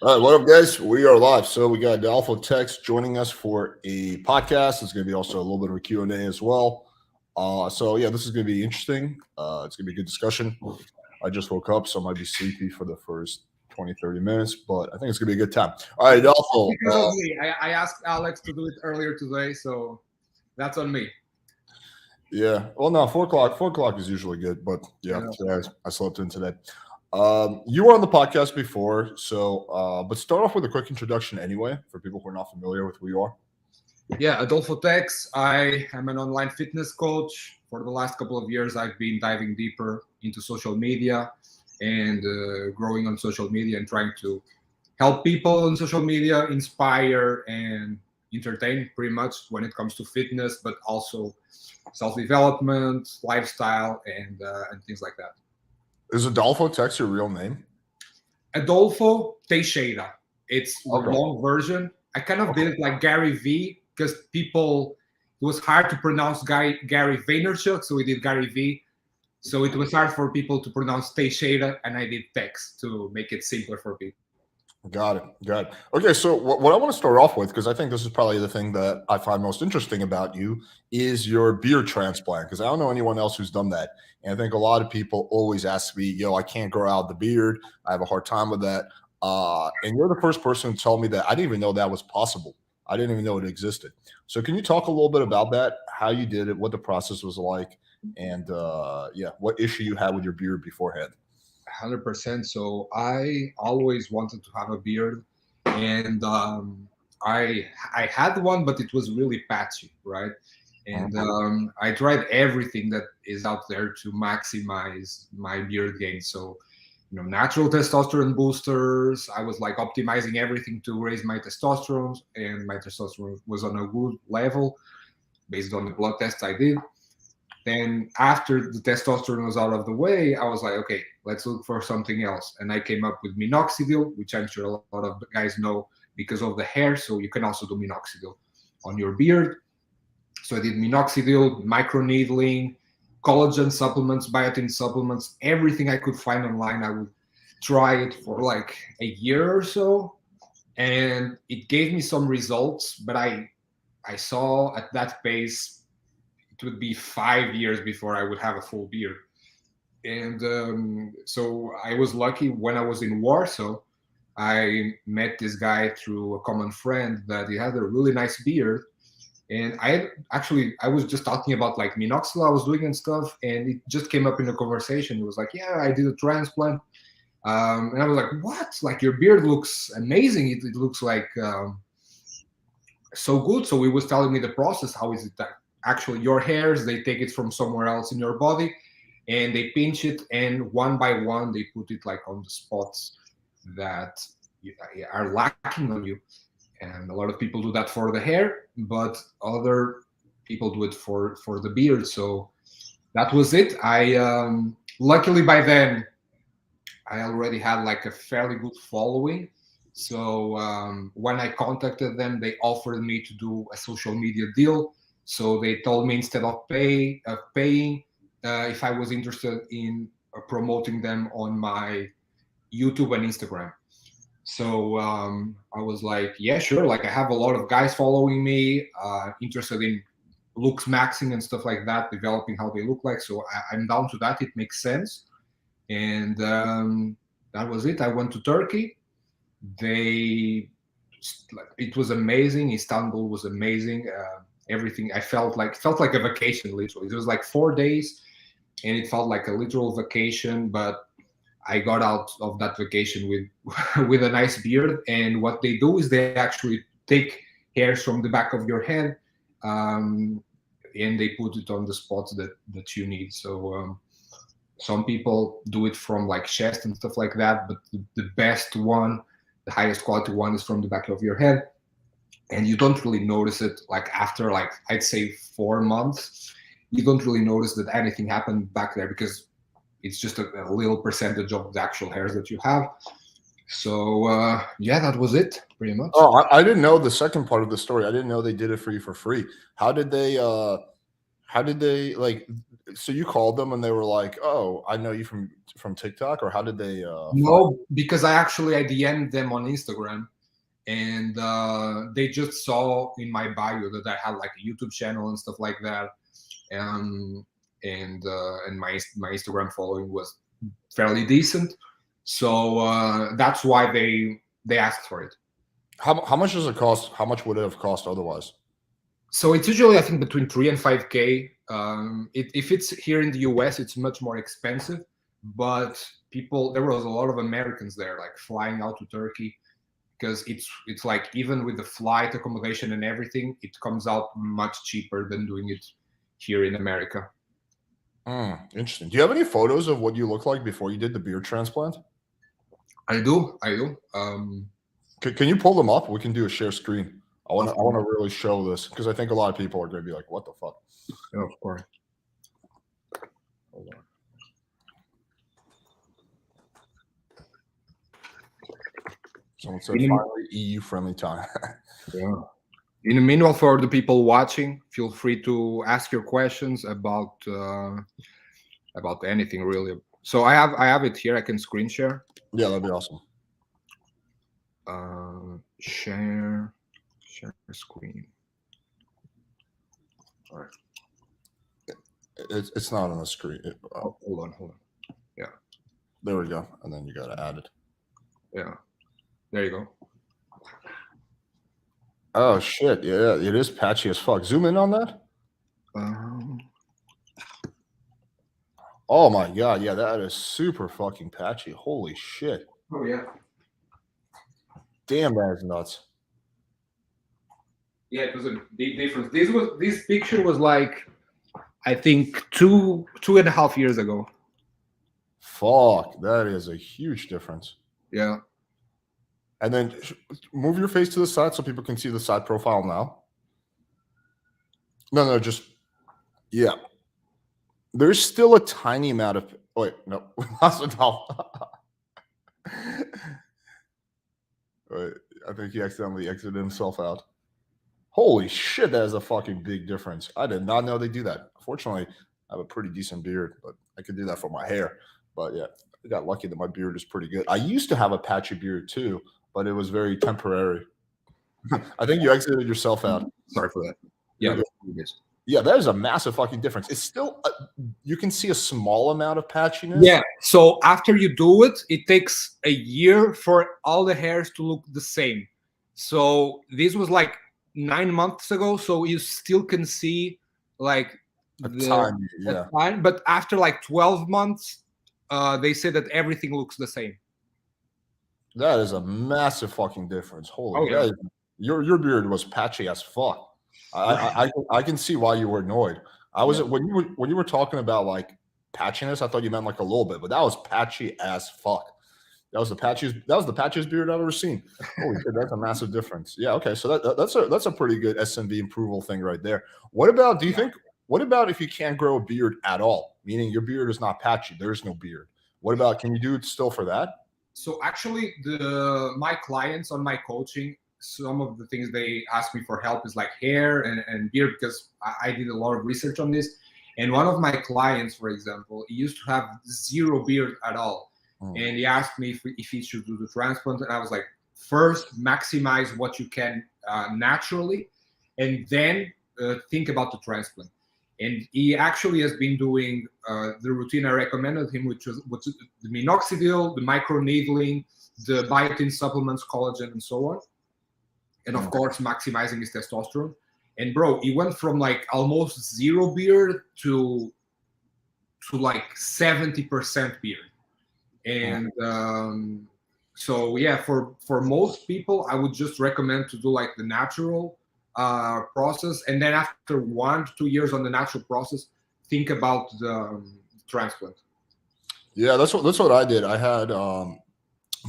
All right, what up, guys? We are live. So we got Adolfo Tex joining us for a podcast. It's going to be also a little bit of a Q&A as well. So yeah, this is going to be interesting. It's going to be a good discussion. I just woke up, so I might be sleepy for the first 20, 30 minutes, but I think it's going to be a good time. All right, That's Adolfo. because of me. I asked Alex to do it earlier today, so that's on me. Yeah. Well, no, 4 o'clock. 4 o'clock is usually good, but yeah, Yeah. today I slept in today. You were on the podcast before, so but start off with a quick introduction anyway for people who are not familiar with who you are. Yeah, Adolfo Tex. I am an online fitness coach. For the last couple of years, I've been diving deeper into social media and growing on social media and trying to help people on social media inspire and entertain pretty much when it comes to fitness, but also self-development, lifestyle, and things like that. Is Adolfo Tex your real name? Adolfo Teixeira. It's the Okay. long version. I kind of did Okay. it like Gary V because people, it was hard to pronounce Gary Vaynerchuk, so we did Gary V. So it was hard for people to pronounce Teixeira, and I did Tex to make it simpler for people. Got it. Got it. Okay, so what I want to start off with, because I think this is probably the thing that I find most interesting about you, is your beard transplant. Because I don't know anyone else who's done that, and I think a lot of people always ask me, "Yo, I can't grow out the beard. I have a hard time with that." And you're the first person to tell me that. I didn't even know that was possible. I didn't even know it existed. So, can you talk a little bit about that? How you did it? What the process was like? And yeah, what issue you had with your beard beforehand? 100%. So I always wanted to have a beard, and I had one, but it was really patchy, right? And Mhm. I tried everything that is out there to maximize my beard gain. So, natural testosterone boosters. I was like optimizing everything to raise my testosterone, and my testosterone was on a good level based on the blood tests I did. Then after the testosterone was out of the way, I was like, okay, let's look for something else. And I came up with minoxidil, which I'm sure a lot of guys know because of the hair. So you can also do minoxidil on your beard. So I did minoxidil, microneedling, collagen supplements, biotin supplements, everything I could find online. I would try it for like a year or so, and it gave me some results. But I saw at that pace it would be 5 years before I would have a full beard. And so I was lucky when I was in Warsaw. I met this guy through a common friend that he had a really nice beard. And I was just talking about like minoxidil I was doing and stuff, and it just came up in a conversation. It was like, yeah, I did a transplant, and I was like, what? Like your beard looks amazing. It looks like so good. So he was telling me the process. How is it that actually your hairs they take it from somewhere else in your body, and they pinch it, and one by one they put it like on the spots that are lacking on you. And a lot of people do that for the hair, but other people do it for the beard. So that was it. I luckily by then I already had like a fairly good following. So when I contacted them, they offered me to do a social media deal. So they told me instead of paying, if I was interested in promoting them on my YouTube and Instagram. So I was like, yeah, sure. Like I have a lot of guys following me, interested in looks maxing and stuff like that, developing how they look like. So I'm down to that. It makes sense. And that was it. I went to Turkey. They, it was amazing. Istanbul was amazing. Everything I felt like a vacation. Literally, it was like 4 days, and it felt like a literal vacation. But I got out of that vacation with with a nice beard. And what they do is they actually take hairs from the back of your head, um, and they put it on the spots that you need. So some people do it from like chest and stuff like that, but the best one, the highest quality one, is from the back of your head, and you don't really notice it. Like after like I'd say 4 months, you don't really notice that anything happened back there because it's just a little percentage of the actual hairs that you have. So yeah, that was it pretty much. Oh, I didn't know the second part of the story. I didn't know they did it for you for free. How did they? How did they like? So you called them and they were like, "Oh, I know you from TikTok," or how did they find? No, because I DM'd them on Instagram, and they just saw in my bio that I had like a YouTube channel and stuff like that. Um, and my Instagram following was fairly decent, so that's why they asked for it. How much does it cost? How much would it have cost otherwise? So it's usually, I think, between 3 and 5K. If it's here in the US, it's much more expensive. But there was a lot of Americans there, like flying out to Turkey, because it's like even with the flight accommodation and everything, it comes out much cheaper than doing it here in America. Interesting. Do you have any photos of what you look like before you did the beard transplant? I do. Can you pull them up? We can do a share screen. I want to really show this because I think a lot of people are going to be like, "What the fuck?" Yeah, of course. Hold on. Someone said finally EU friendly time. Yeah. In the meanwhile, for the people watching, feel free to ask your questions about anything really. So I have it here. I can screen share. Yeah, that'd be awesome. Share screen. All right. It's not on the screen. Hold on. Yeah. There we go. And then you got to add it. Yeah. There you go. Oh shit! Yeah, it is patchy as fuck. Zoom in on that. Oh my god! Yeah, that is super fucking patchy. Holy shit! Oh yeah. Damn, that is nuts. Yeah, it was a big difference. This picture was like, I think 2.5 years ago. Fuck, that is a huge difference. Yeah. And then move your face to the side so people can see the side profile now. No, just yeah. There's still a tiny amount of. Oh, wait, no, we lost it all. Wait, I think he accidentally exited himself out. Holy shit, that is a fucking big difference. I did not know they do that. Fortunately, I have a pretty decent beard, but I could do that for my hair. But yeah, I got lucky that my beard is pretty good. I used to have a patchy beard too, but it was very temporary. I think you exited yourself out. Sorry for that. Yeah. Yeah, that is a massive fucking difference. It's still, you can see a small amount of patchiness. Yeah. So after you do it, it takes a year for all the hairs to look the same. So this was like 9 months ago. So you still can see like a time, but after like 12 months, they say that everything looks the same. That is a massive fucking difference. Holy, yeah. Your beard was patchy as fuck. I can see why you were annoyed. I was when you were talking about like patchiness, I thought you meant like a little bit, but that was patchy as fuck. That was the patchiest beard I've ever seen. Holy shit, that's a massive difference. Yeah, okay, so that's a pretty good SMV approval thing right there. What about what about if you can't grow a beard at all, meaning your beard is not patchy, there's no beard? What about, can you do it still for that? So actually, my clients on my coaching, some of the things they ask me for help is like hair and beard, because I did a lot of research on this. And one of my clients, for example, he used to have zero beard at all. And he asked me if he should do the transplant. And I was like, first, maximize what you can naturally, and then think about the transplant. And he actually has been doing the routine I recommended him, which was the minoxidil, the microneedling, the biotin supplements, collagen, and so on. And of course, maximizing his testosterone. And bro, he went from like almost zero beard to like 70% beard. And so yeah, for most people, I would just recommend to do like the natural process, and then after 1 to 2 years on the natural process, think about the transplant. Yeah, that's what I did. I had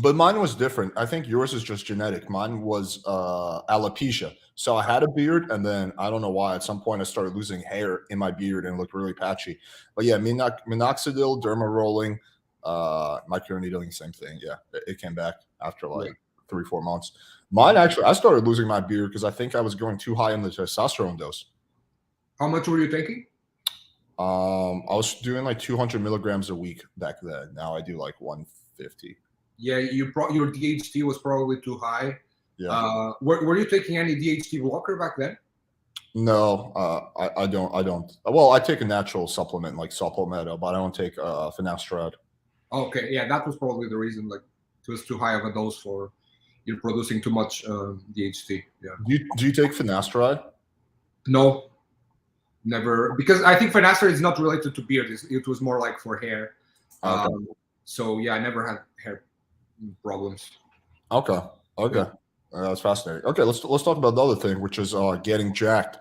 but mine was different. I think yours is just genetic. Mine was alopecia. So I had a beard, and then I don't know why at some point I started losing hair in my beard and it looked really patchy. But yeah, minoxidil, derma rolling, microneedling, same thing. Yeah, it came back after like 3-4 months. Mine actually, I started losing my beard because I think I was going too high in the testosterone dose. How much were you taking? I was doing like 200 milligrams a week back then. Now I do like 150. Yeah, your DHT was probably too high. Yeah. Were you taking any DHT blocker back then? No, I don't. I don't. Well, I take a natural supplement like Supplemento, but I don't take finasteride. Okay, yeah, that was probably the reason. Like, it was too high of a dose for you're producing too much DHT. Yeah. Do you take finasteride? No, never, because I think finasteride is not related to beard. It was more like for hair. Okay. So yeah, I never had hair problems. Okay. Okay. That's fascinating. Okay, let's talk about the other thing, which is getting jacked.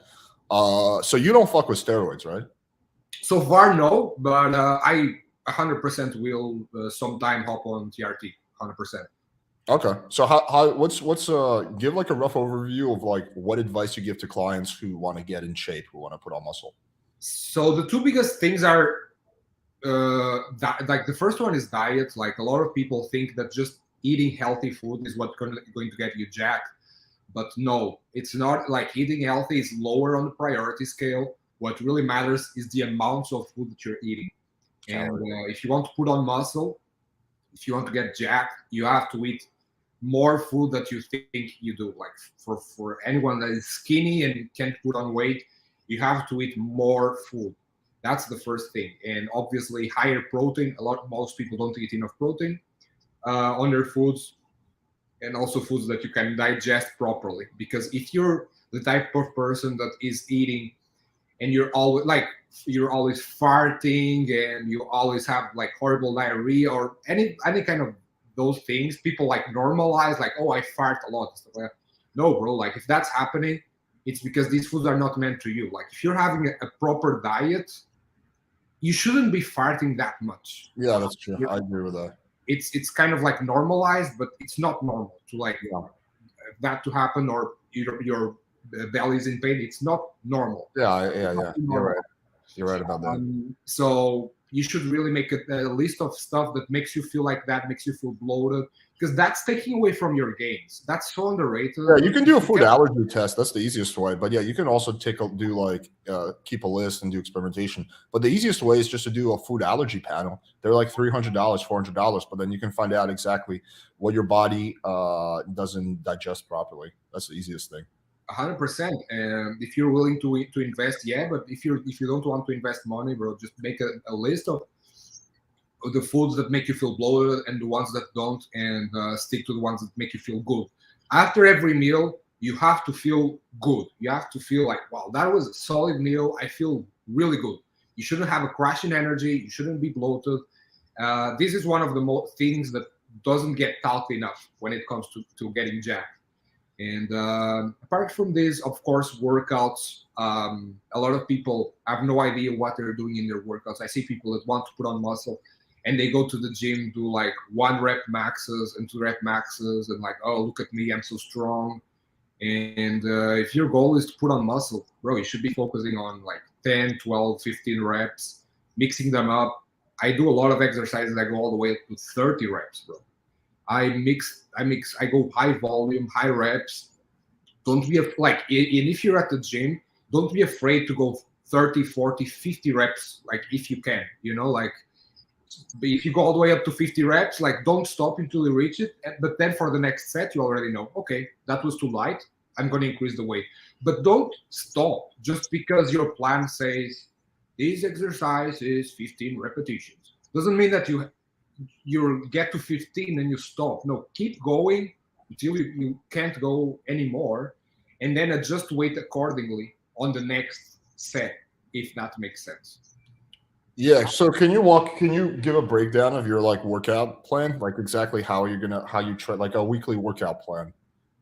So you don't fuck with steroids, right? So far, no, but I 100% will sometime hop on TRT. 100%. Okay. So how what's give like a rough overview of like what advice you give to clients who want to get in shape, who want to put on muscle. So the two biggest things are like the first one is diet. Like a lot of people think that just eating healthy food is what's going to get you jacked, but no, it's not. Like eating healthy is lower on the priority scale. What really matters is the amounts of food that you're eating. And if you want to put on muscle, if you want to get jacked, you have to eat more food that you think you do. Like for anyone that is skinny and can't put on weight, you have to eat more food. That's the first thing. And obviously higher protein. Most people don't eat enough protein on their foods, and also foods that you can digest properly. Because if you're the type of person that is eating and you're always farting and you always have like horrible diarrhea or any kind of those things, people like normalize like, oh, I fart a lot and stuff like that. No, bro, like if that's happening, it's because these foods are not meant to you. Like if you're having a proper diet, you shouldn't be farting that much. Yeah, that's true. I agree with that. It's kind of like normalized, but it's not normal to like that to happen, or your belly's in pain. It's not normal. Yeah. You're right about that. So you should really make a list of stuff that makes you feel like that, makes you feel bloated, because that's taking away from your gains. That's so underrated. Yeah, you can do a food allergy test. That's the easiest way. But yeah, you can also keep a list and do experimentation. But the easiest way is just to do a food allergy panel. They're like $300, $400, but then you can find out exactly what your body doesn't digest properly. That's the easiest thing. 100%. And if you're willing to invest, yeah. But if you don't want to invest money, bro, just make a list of the foods that make you feel bloated and the ones that don't, and stick to the ones that make you feel good. After every meal, you have to feel good. You have to feel like, wow, that was a solid meal. I feel really good. You shouldn't have a crash in energy. You shouldn't be bloated. This is one of the things that doesn't get talked enough when it comes to getting jacked. And apart from this, of course, workouts. A lot of people have no idea what they're doing in their workouts. I see people that want to put on muscle and they go to the gym, do like 1 rep maxes and 2 rep maxes, and like, oh, look at me, I'm so strong. And if your goal is to put on muscle, bro, you should be focusing on like 10, 12, 15 reps, mixing them up. I do a lot of exercises that go all the way up to 30 reps, bro. I go high volume, high reps. Don't be like, and if you're at the gym, don't be afraid to go 30, 40, 50 reps, like if you can, like, but if you go all the way up to 50 reps, like don't stop until you reach it. But then for the next set, you already know, okay, that was too light. I'm going to increase the weight. But don't stop just because your plan says this exercise is 15 repetitions. Doesn't mean that you'll get to 15 and you stop. No, keep going until you can't go anymore, and then adjust weight accordingly on the next set, if that makes sense. Yeah. So can you give a breakdown of your like workout plan? Like exactly how you try, like a weekly workout plan?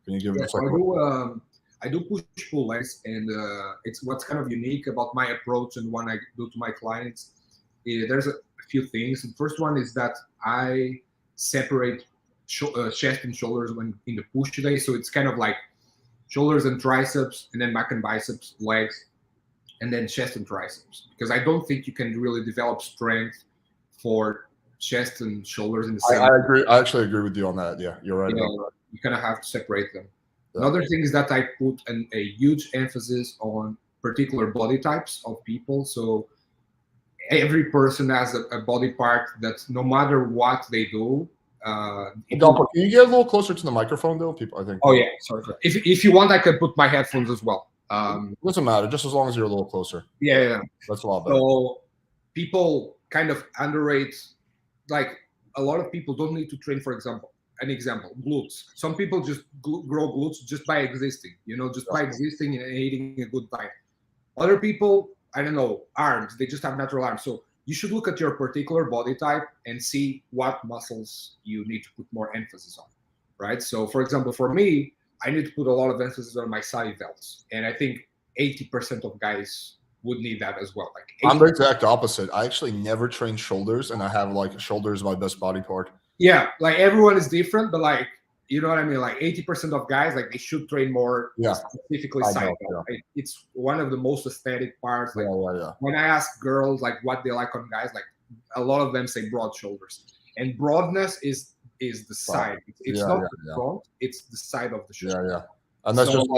Can you give us like I do push-pull legs, and it's what's kind of unique about my approach and what I do to my clients. There's a few things. The first one is that I separate chest and shoulders when in the push day. So it's kind of like shoulders and triceps, and then back and biceps, legs, and then chest and triceps. Because I don't think you can really develop strength for chest and shoulders in the same. I agree. I actually agree with you on that. Yeah, you're right. You kind of have to separate them. Yeah. Another thing is that I put a huge emphasis on particular body types of people. So every person has a body part that no matter what they do, it will. Adolfo, can you get a little closer to the microphone, though? People, I think. Oh yeah, sorry. If you want, I can put my headphones as well. Doesn't matter, just as long as you're a little closer. Yeah. That's a lot better. So people kind of underrate, like a lot of people don't need to train. For example, glutes. Some people just grow glutes just by existing. Just by existing and eating a good diet. Other people, I don't know, arms. They just have natural arms. So you should look at your particular body type and see what muscles you need to put more emphasis on, right? So, for example, for me, I need to put a lot of emphasis on my side delts, and I think 80% of guys would need that as well. Like I'm the exact opposite. I actually never train shoulders, and I have like shoulders my best body part. Yeah, like everyone is different, but like you know what I mean. Like 80% of guys, like they should train more specifically side delt. It's one of the most aesthetic parts. Like when I ask girls like what they like on guys, like a lot of them say broad shoulders, and broadness is the side. It's not the front; it's the side of the shoulder. Yeah, and that's just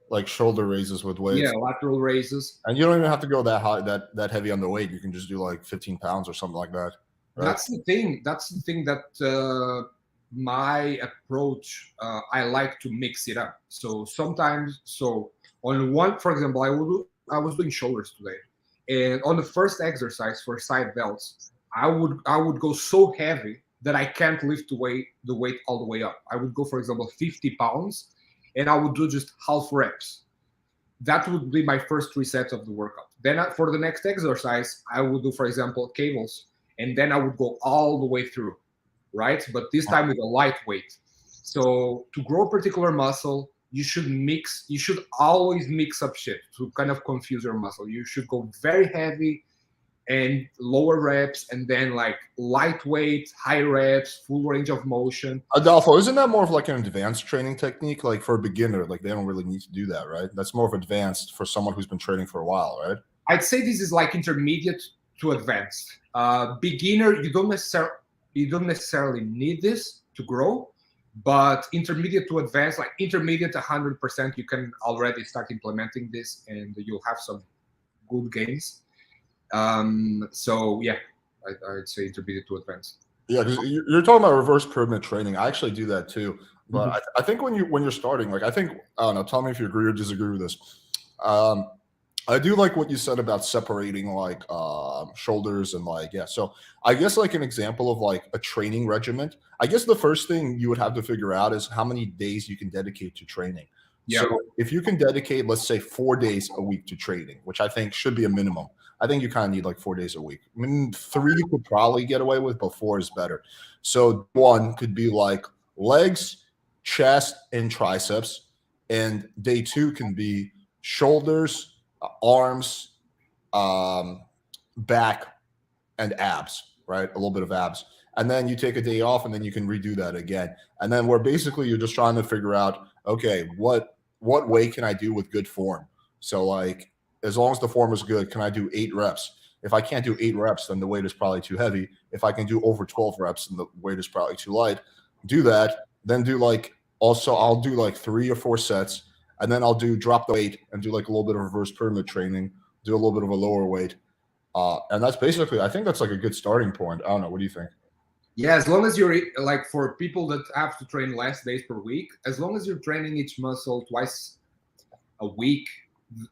like shoulder raises with weights. Yeah, lateral raises. And you don't even have to go that high, that heavy on the weight. You can just do like 15 pounds or something like that. Right? That's the thing that my approach, I like to mix it up. So sometimes, on one, for example, I was doing shoulders today, and on the first exercise for side delts, I would go so heavy that I can't lift the weight all the way up. I would go, for example, 50 pounds, and I would do just half reps. That would be my first 3 sets of the workout. Then for the next exercise, I would do, for example, cables, and then I would go all the way through, right? But this time with a light weight. So to grow a particular muscle, you should always mix up shit to kind of confuse your muscle. You should go very heavy and lower reps, and then like lightweight, high reps, full range of motion. Adolfo, isn't that more of like an advanced training technique? Like for a beginner, like they don't really need to do that, right? That's more of advanced for someone who's been training for a while, right? I'd say this is like intermediate to advanced. Beginner, you don't necessarily need this to grow, but intermediate to advanced, like intermediate 100%, you can already start implementing this, and you'll have some good gains. So yeah, I'd say intermediate to advanced. Yeah, because you're talking about reverse pyramid training. I actually do that too, but I think when you're starting, like I don't know. Tell me if you agree or disagree with this. I do like what you said about separating like shoulders and like So I guess like an example of like a training regimen. I guess the first thing you would have to figure out is how many days you can dedicate to training. Yeah. So if you can dedicate, let's say 4 days a week to training, which I think should be a minimum. I think you kind of need like 4 days a week. I mean, 3 you could probably get away with, but 4 is better. So 1 could be like legs, chest, and triceps. And day 2 can be shoulders, arms, back, and abs, right? A little bit of abs. And then you take a day off, and then you can redo that again. And then where basically you're just trying to figure out, okay, what weight can I do with good form? So like, as long as the form is good, can I do 8 reps? If I can't do 8 reps, then the weight is probably too heavy. If I can do over 12 reps, then the weight is probably too light. Do that. Then do like, also I'll do like 3 or 4 sets, and then I'll drop the weight and do like a little bit of reverse pyramid training, do a little bit of a lower weight. And that's basically, I think that's like a good starting point. I don't know. What do you think? Yeah, as long as you're like, for people that have to train less days per week, as long as you're training each muscle twice a week,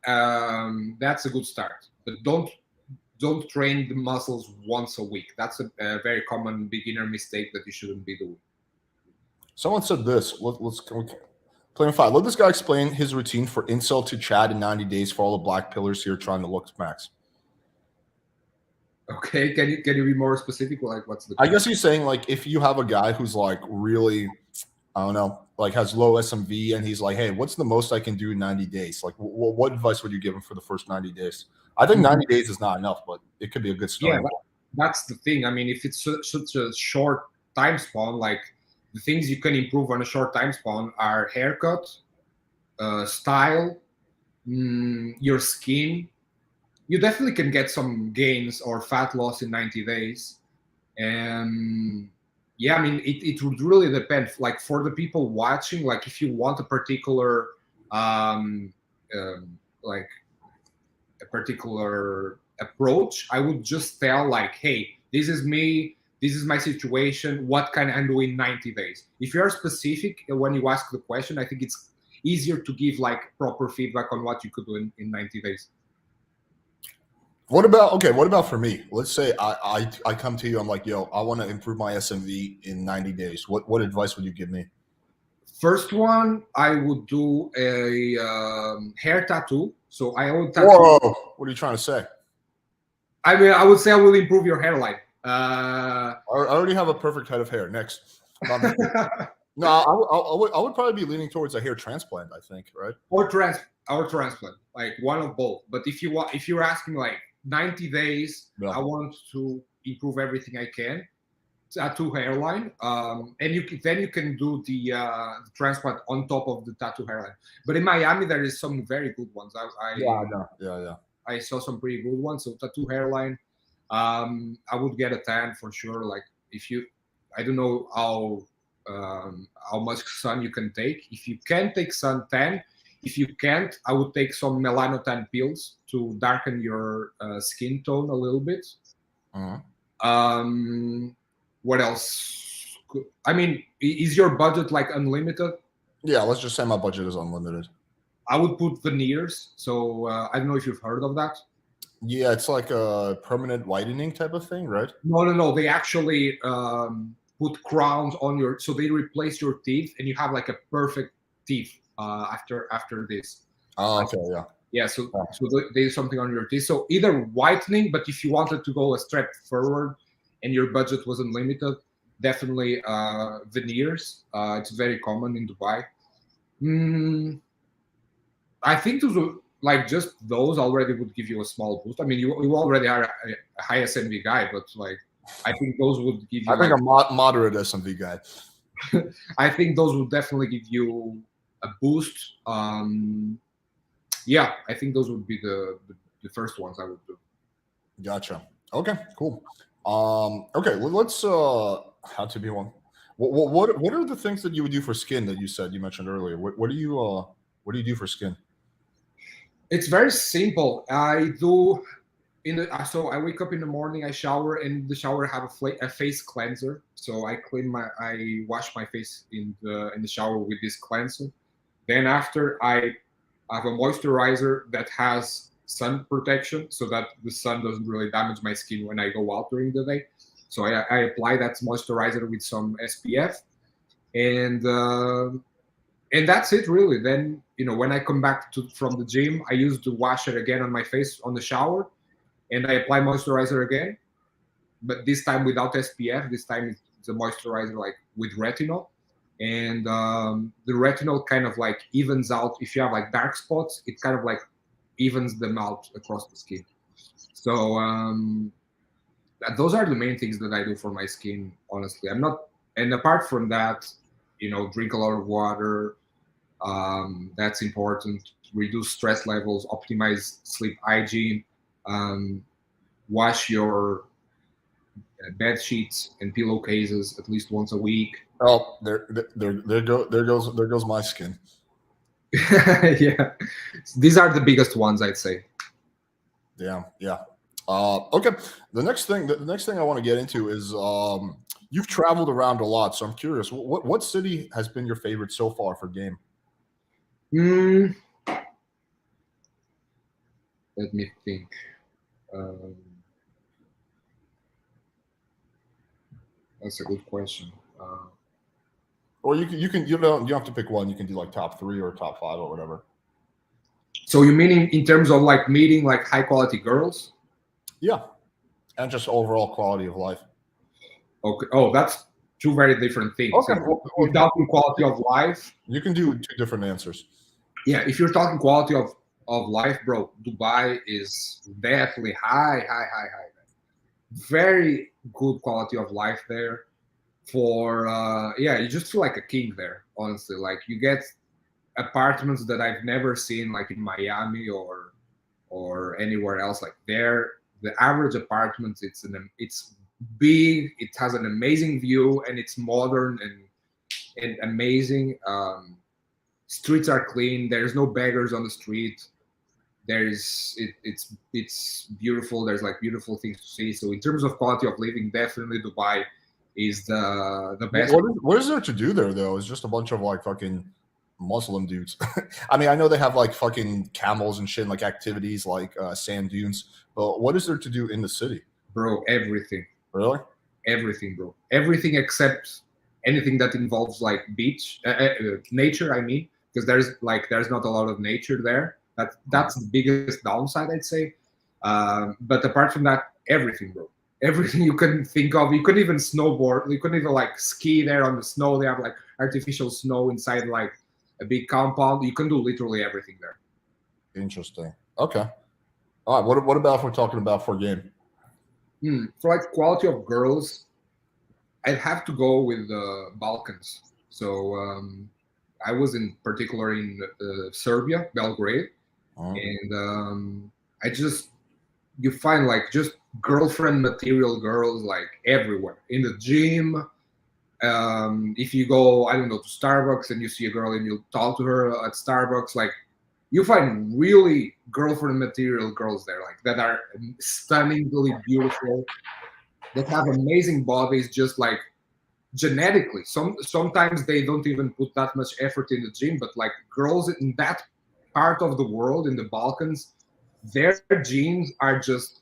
that's a good start. But don't train the muscles once a week. That's a very common beginner mistake that you shouldn't be doing. Someone said this. Let's play 5. Let this guy explain his routine for insult to Chad in 90 days for all the black pillars here trying to look max. Okay, can you be more specific? Like, what's the? I guess he's saying like if you have a guy who's like really, I don't know, like has low SMV, and he's like, hey, what's the most I can do in 90 days? Like, what advice would you give him for the first 90 days? I think 90 days is not enough, but it could be a good start. Yeah, that's the thing. I mean, if it's such a short time span, like the things you can improve on a short time span are haircut, style, your skin. You definitely can get some gains or fat loss in 90 days. And yeah, I mean, it would really depend. Like for the people watching, like if you want a particular, like a particular approach, I would just tell like, hey, this is me, this is my situation, what can I do in 90 days? If you're specific when you ask the question, I think it's easier to give like proper feedback on what you could do in 90 days. What about for me? Let's say I come to you, I'm like, yo, I want to improve my SMV in 90 days. What advice would you give me? First one, I would do a hair tattoo. So I would tattoo. Whoa, what are you trying to say? I mean, I would say I will improve your hairline. I already have a perfect head of hair. Next. No, I would probably be leaning towards a hair transplant, I think, right? Or transplant, like one of both. But if you're asking like 90 days, Yeah. I want to improve everything I can. Tattoo hairline, and you can do the transplant on top of the tattoo hairline. But in Miami, there is some very good ones. I saw some pretty good ones. So tattoo hairline, I would get a tan for sure. Like I don't know how much sun you can take. If you can take sun, tan. If you can't, I would take some melanotan pills to darken your skin tone a little bit. Uh-huh. What else? I mean, is your budget like unlimited? Yeah, let's just say my budget is unlimited. I would put veneers. So I don't know if you've heard of that. Yeah, it's like a permanent whitening type of thing, right? No. They actually put crowns on your, so they replace your teeth, and you have like a perfect teeth after this. Oh, okay, yeah. Yeah, so there's something on your teeth. So either whitening, but if you wanted to go a step forward and your budget was unlimited, definitely veneers. It's very common in Dubai. I think just those already would give you a small boost. I mean, you already are a high SMV guy, but like I think those would give you. I think a moderate SMV guy. I think those would definitely give you a boost. Yeah, I think those would be the first ones I would do. Gotcha. Okay, cool. Okay, let's how to be one. What are the things that you would do for skin that you mentioned earlier? What do you do for skin? It's very simple. I do so I wake up in the morning, I shower, and in the shower I have a face cleanser. So I wash my face in the shower with this cleanser. Then after I have a moisturizer that has sun protection, so that the sun doesn't really damage my skin when I go out during the day. So I apply that moisturizer with some SPF, and that's it really. Then when I come back from the gym, I use the washer again on my face on the shower, and I apply moisturizer again, but this time without SPF. This time it's a moisturizer like with retinol, and the retinol kind of like evens out. If you have like dark spots, it kind of like evens them out across the skin. So those are the main things that I do for my skin, honestly. And apart from that, drink a lot of water. That's important. Reduce stress levels, optimize sleep hygiene, wash your bed sheets and pillowcases at least once a week. Oh, there goes my skin. Yeah, these are the biggest ones, I'd say. Yeah. Okay. The next thing I want to get into is you've traveled around a lot, so I'm curious. What city has been your favorite so far for game? Let me think. That's a good question. Or you don't have to pick one. You can do like top 3 or top 5 or whatever. So you mean in terms of like meeting like high quality girls? Yeah, and just overall quality of life. Okay. Oh, that's two very different things. Okay. If you're talking quality of life, you can do 2 different answers. Yeah, if you're talking quality of life, bro, Dubai is definitely high. Very good quality of life there. You just feel like a king there, honestly. Like you get apartments that I've never seen, like in Miami or anywhere else. Like there, the average apartment, it's big, it has an amazing view, and it's modern and amazing. Streets are clean. There's no beggars on the street. it's beautiful. There's like beautiful things to see. So in terms of quality of living, definitely Dubai is the best. What is there to do there though? It's just a bunch of like fucking Muslim dudes. I mean, I know they have like fucking camels and shit, and like activities like sand dunes. But what is there to do in the city? Bro, everything. Really? Everything, bro. Everything except anything that involves like beach, nature. I mean, because there's not a lot of nature there. That's the biggest downside, I'd say. But apart from that, everything, bro. Everything you can think of. You couldn't even snowboard. You couldn't even like ski there on the snow. They have like artificial snow inside like a big compound. You can do literally everything there. Interesting. Okay. All right. What about if we're talking about for game? For like quality of girls, I'd have to go with the Balkans. So I was in particular in Serbia, Belgrade, and I just you find like just girlfriend material girls like everywhere in the gym. If you go, I don't know, to Starbucks and you see a girl and you talk to her at Starbucks, like you find really girlfriend material girls there, like that are stunningly beautiful, that have amazing bodies, just like genetically. Sometimes they don't even put that much effort in the gym, but like girls in that part of the world, in the Balkans, their genes are just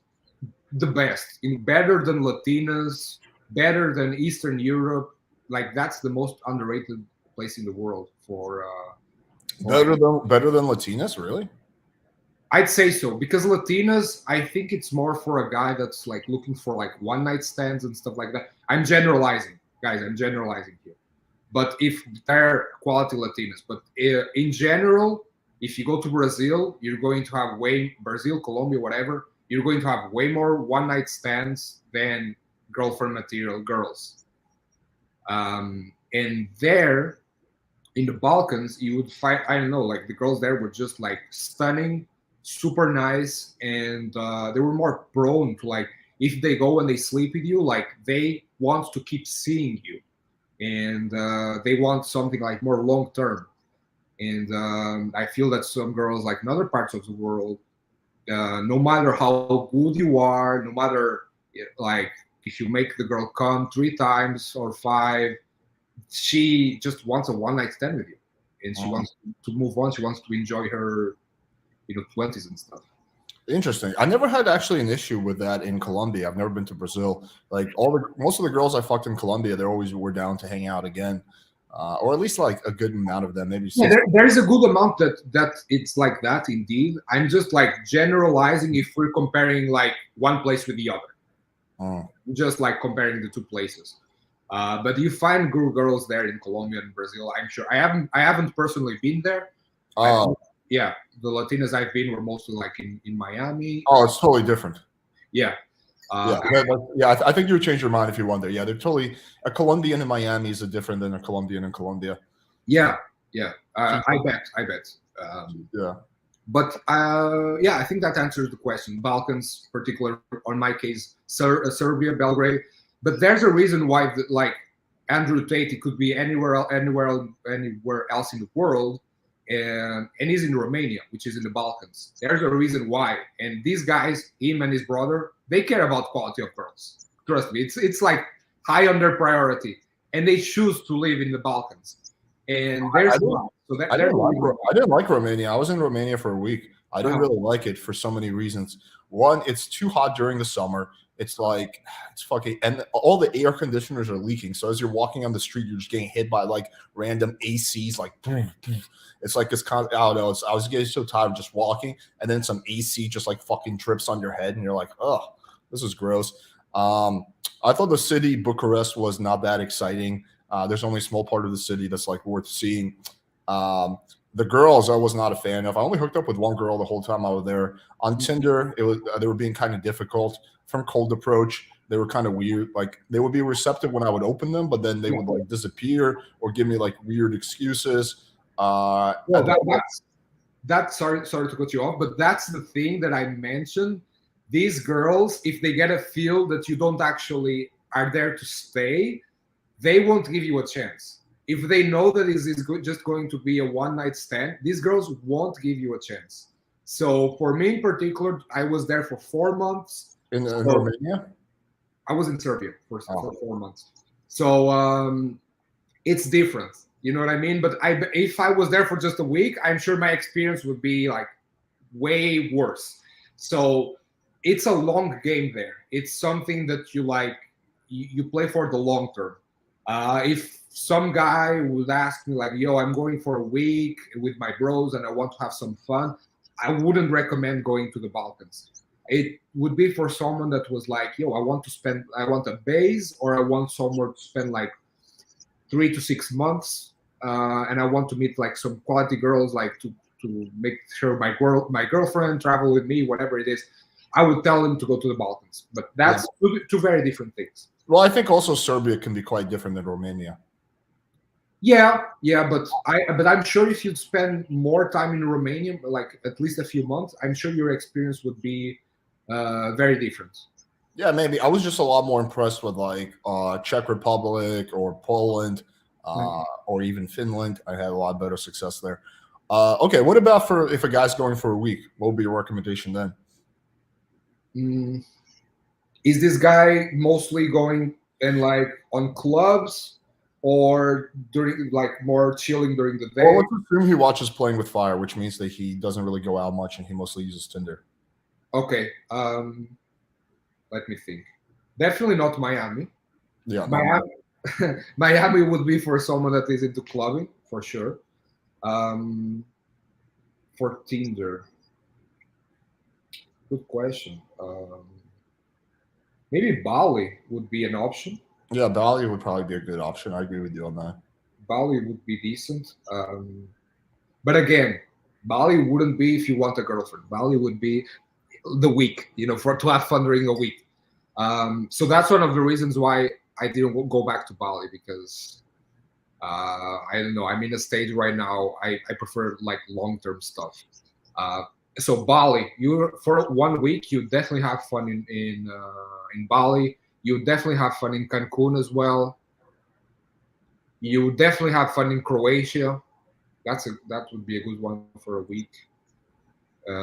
the best, better than Latinas, better than Eastern Europe. Like that's the most underrated place in the world for. Better than Latinas, really? I'd say so, because Latinas, I think it's more for a guy that's like looking for like one night stands and stuff like that. I'm generalizing, guys. I'm generalizing here. But if they're quality Latinas, but in general, if you go to Brazil, you're going to have Brazil, Colombia, whatever. You're going to have way more one night stands than girlfriend material girls. And there, in the Balkans, you would find, I don't know, like the girls there were just like stunning, super nice, and they were more prone to like, if they go and they sleep with you, like they want to keep seeing you, and they want something like more long term. And I feel that some girls, like in other parts of the world, no matter how good you are, no matter like if you make the girl come 3 times or 5, she just wants a one night stand with you, and she wants to move on. She wants to enjoy her, 20s and stuff. Interesting. I never had actually an issue with that in Colombia. I've never been to Brazil. Like most of the girls I fucked in Colombia, they always were down to hang out again, or at least like a good amount of them. Maybe Yeah, there's a good amount that it's like that indeed. I'm just like generalizing if we're comparing like one place with the other, just like comparing the two places. But you find good girls there in Colombia and Brazil. I'm sure. I haven't personally been there. Yeah, the Latinas I've been were mostly like in Miami. Oh, it's totally different. Yeah. I think you would change your mind if you went there. Yeah, they're totally a Colombian in Miami is different than a Colombian in Colombia. Yeah. I bet. Yeah. But I think that answers the question. Balkans, particular, on my case, Serbia, Belgrade. But there's a reason why, like Andrew Tate, it could be anywhere else in the world, and he's in Romania, which is in the Balkans. There's a reason why, and these guys, him and his brother, they care about quality of girls. Trust me, it's like high on their priority, and they choose to live in the Balkans. And there's I didn't like Romania. I was in Romania for a week. I didn't really like it for so many reasons. One, it's too hot during the summer. It's like it's fucking, and all the air conditioners are leaking. So as you're walking on the street, you're just getting hit by like random ACs. Like it's like this I don't know. I was getting so tired of just walking, and then some AC just like fucking trips on your head, and you're like, oh, this is gross. I thought the city Bucharest was not that exciting. There's only a small part of the city that's like worth seeing. The girls I was not a fan of. I only hooked up with one girl the whole time I was there. On Tinder, they were being kind of difficult. From cold approach, they were kind of weird. Like they would be receptive when I would open them, but then they would like disappear or give me like weird excuses. Sorry to cut you off, but that's the thing that I mentioned. These girls, if they get a feel that you don't actually are there to stay, they won't give you a chance. If they know that this is just going to be a one-night stand, these girls won't give you a chance. So for me in particular, I was there for 4 months. In So Romania? I was in Serbia for Oh, 4 months. So it's different. You know what I mean? But if I was there for just a week, I'm sure my experience would be like way worse. So it's a long game there. It's something that you like. You play for the long term. If some guy would ask me like, "Yo, I'm going for a week with my bros and I want to have some fun," I wouldn't recommend going to the Balkans. It would be for someone that was like, "Yo, I want a base, or I want somewhere to spend like 3 to 6 months, and I want to meet like some quality girls, like to make sure my girlfriend travel with me, whatever it is." I would tell them to go to the Balkans, but yeah. that's two very different things. Well, I think also Serbia can be quite different than Romania. Yeah, but I'm sure if you'd spend more time in Romania, like at least a few months, I'm sure your experience would be very different. Yeah, maybe. I was just a lot more impressed with like Czech Republic or Poland or even Finland. I had a lot better success there. Okay, what about for if a guy's going for a week? What would be your recommendation then? Mm, is this guy mostly going and like on clubs, or during like more chilling during the Well, day? let's assume he watches Playing with Fire, which means that he doesn't really go out much and he mostly uses Tinder. Okay, let me think. Definitely not Miami. Yeah, not Miami, Miami would be for someone that is into clubbing for sure. Um, for Tinder, good question. Maybe Bali would be an option. yeah, Bali would probably be a good option. I agree with you on that. Bali would be decent. But again, Bali wouldn't be if you want a girlfriend. Bali would be the week, for to have fun during a week. So that's one of the reasons why I didn't go back to Bali, because I don't know. I'm in a stage right now. I prefer like long term stuff. Uh, so Bali, you for 1 week, you definitely have fun in Bali. You definitely have fun in Cancun as well. You definitely have fun in Croatia. That would be a good one for a week,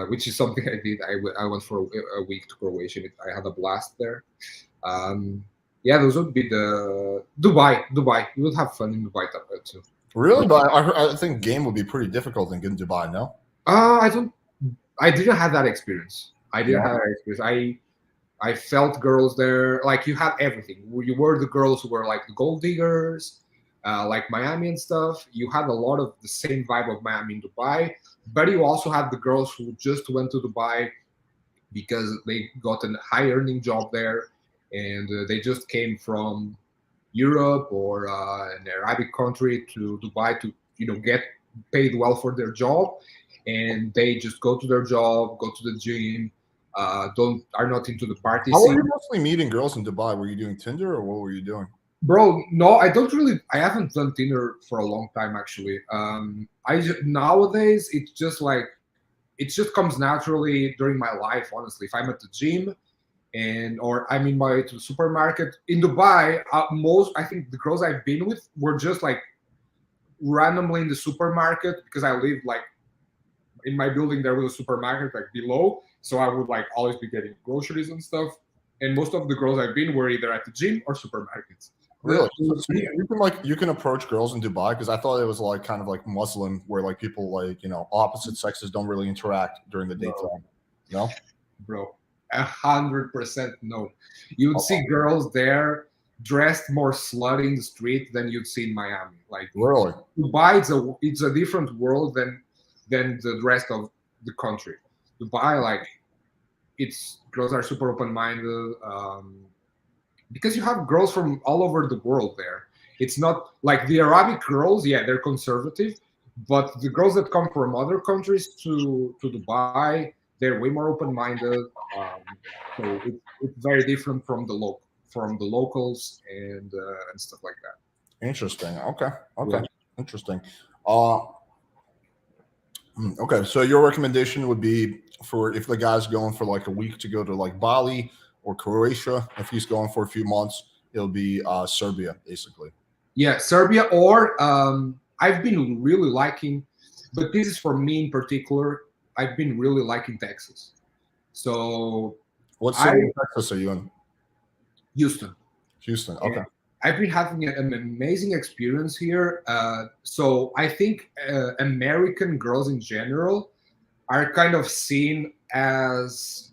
which is something I did. I went for a week to Croatia. I had a blast there. Um, yeah, those would be the Dubai. Dubai, you would have fun in Dubai too. Really? But I think game would be pretty difficult in Dubai, no? I don't. I didn't have that experience. I didn't Yeah. have that experience. I felt girls there. Like you have everything. You were the girls who were like the gold diggers, like Miami and stuff. You had a lot of the same vibe of Miami in Dubai, but you also had the girls who just went to Dubai because they got a high earning job there, and they just came from Europe or an Arabic country to Dubai to get paid well for their job, and they just go to their job, go to the gym, don't are not into the party How were scene. you mostly meeting girls in Dubai? Were you doing Tinder or what were you doing? Bro, no, I don't really. I haven't done Tinder for a long time actually. Nowadays it just comes naturally during my life. Honestly, if I'm at the gym or I'm in my way to the supermarket in Dubai, most I think the girls I've been with were just like randomly in the supermarket, because I live like in my building. There was a supermarket like below, so I would like always be getting groceries and stuff. And most of the girls I've been were either at the gym or supermarkets. Really? So you can approach girls in Dubai because I thought it was like kind of like Muslim where like people like opposite sexes don't really interact during the No, daytime. No? bro, 100% no. You'd Oh, see girls there dressed more slutty in the street than you'd see in Miami. Like really? Dubai, it's a different world than the rest of the country. Dubai, like it's girls are super open minded, because you have girls from all over the world there. It's not like the Arabic girls, yeah, they're conservative, but the girls that come from other countries to Dubai, they're way more open minded. Um, so it's very different from the locals and stuff like that. Interesting. Okay. Yeah. Okay. Interesting. Uh okay. So your recommendation would be for if the guy's going for like a week to go to like Bali or Croatia. If he's going for a few months, it'll be Serbia, basically. Yeah, Serbia, or I've been really liking, but this is for me in particular. I've been really liking Texas. So What I city in Texas are you in? Houston. Houston. And Okay. I've been having an amazing experience here. So I think American girls in general are kind of seen as,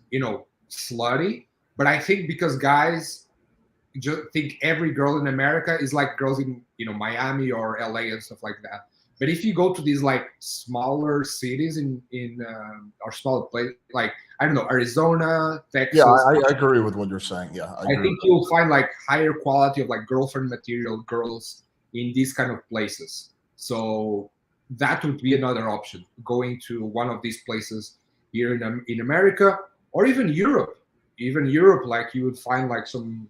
slutty. But I think because guys just think every girl in America is like girls in, Miami or LA and stuff like that. But if you go to these like smaller cities in or smaller place, like I don't know, Arizona, Yeah, Texas, I agree with what you're saying. Yeah, I I agree with think you'll find like higher quality of like girlfriend material girls in these kind of places. So that would be another option, going to one of these places here in America or even Europe. Even Europe, like you would find like some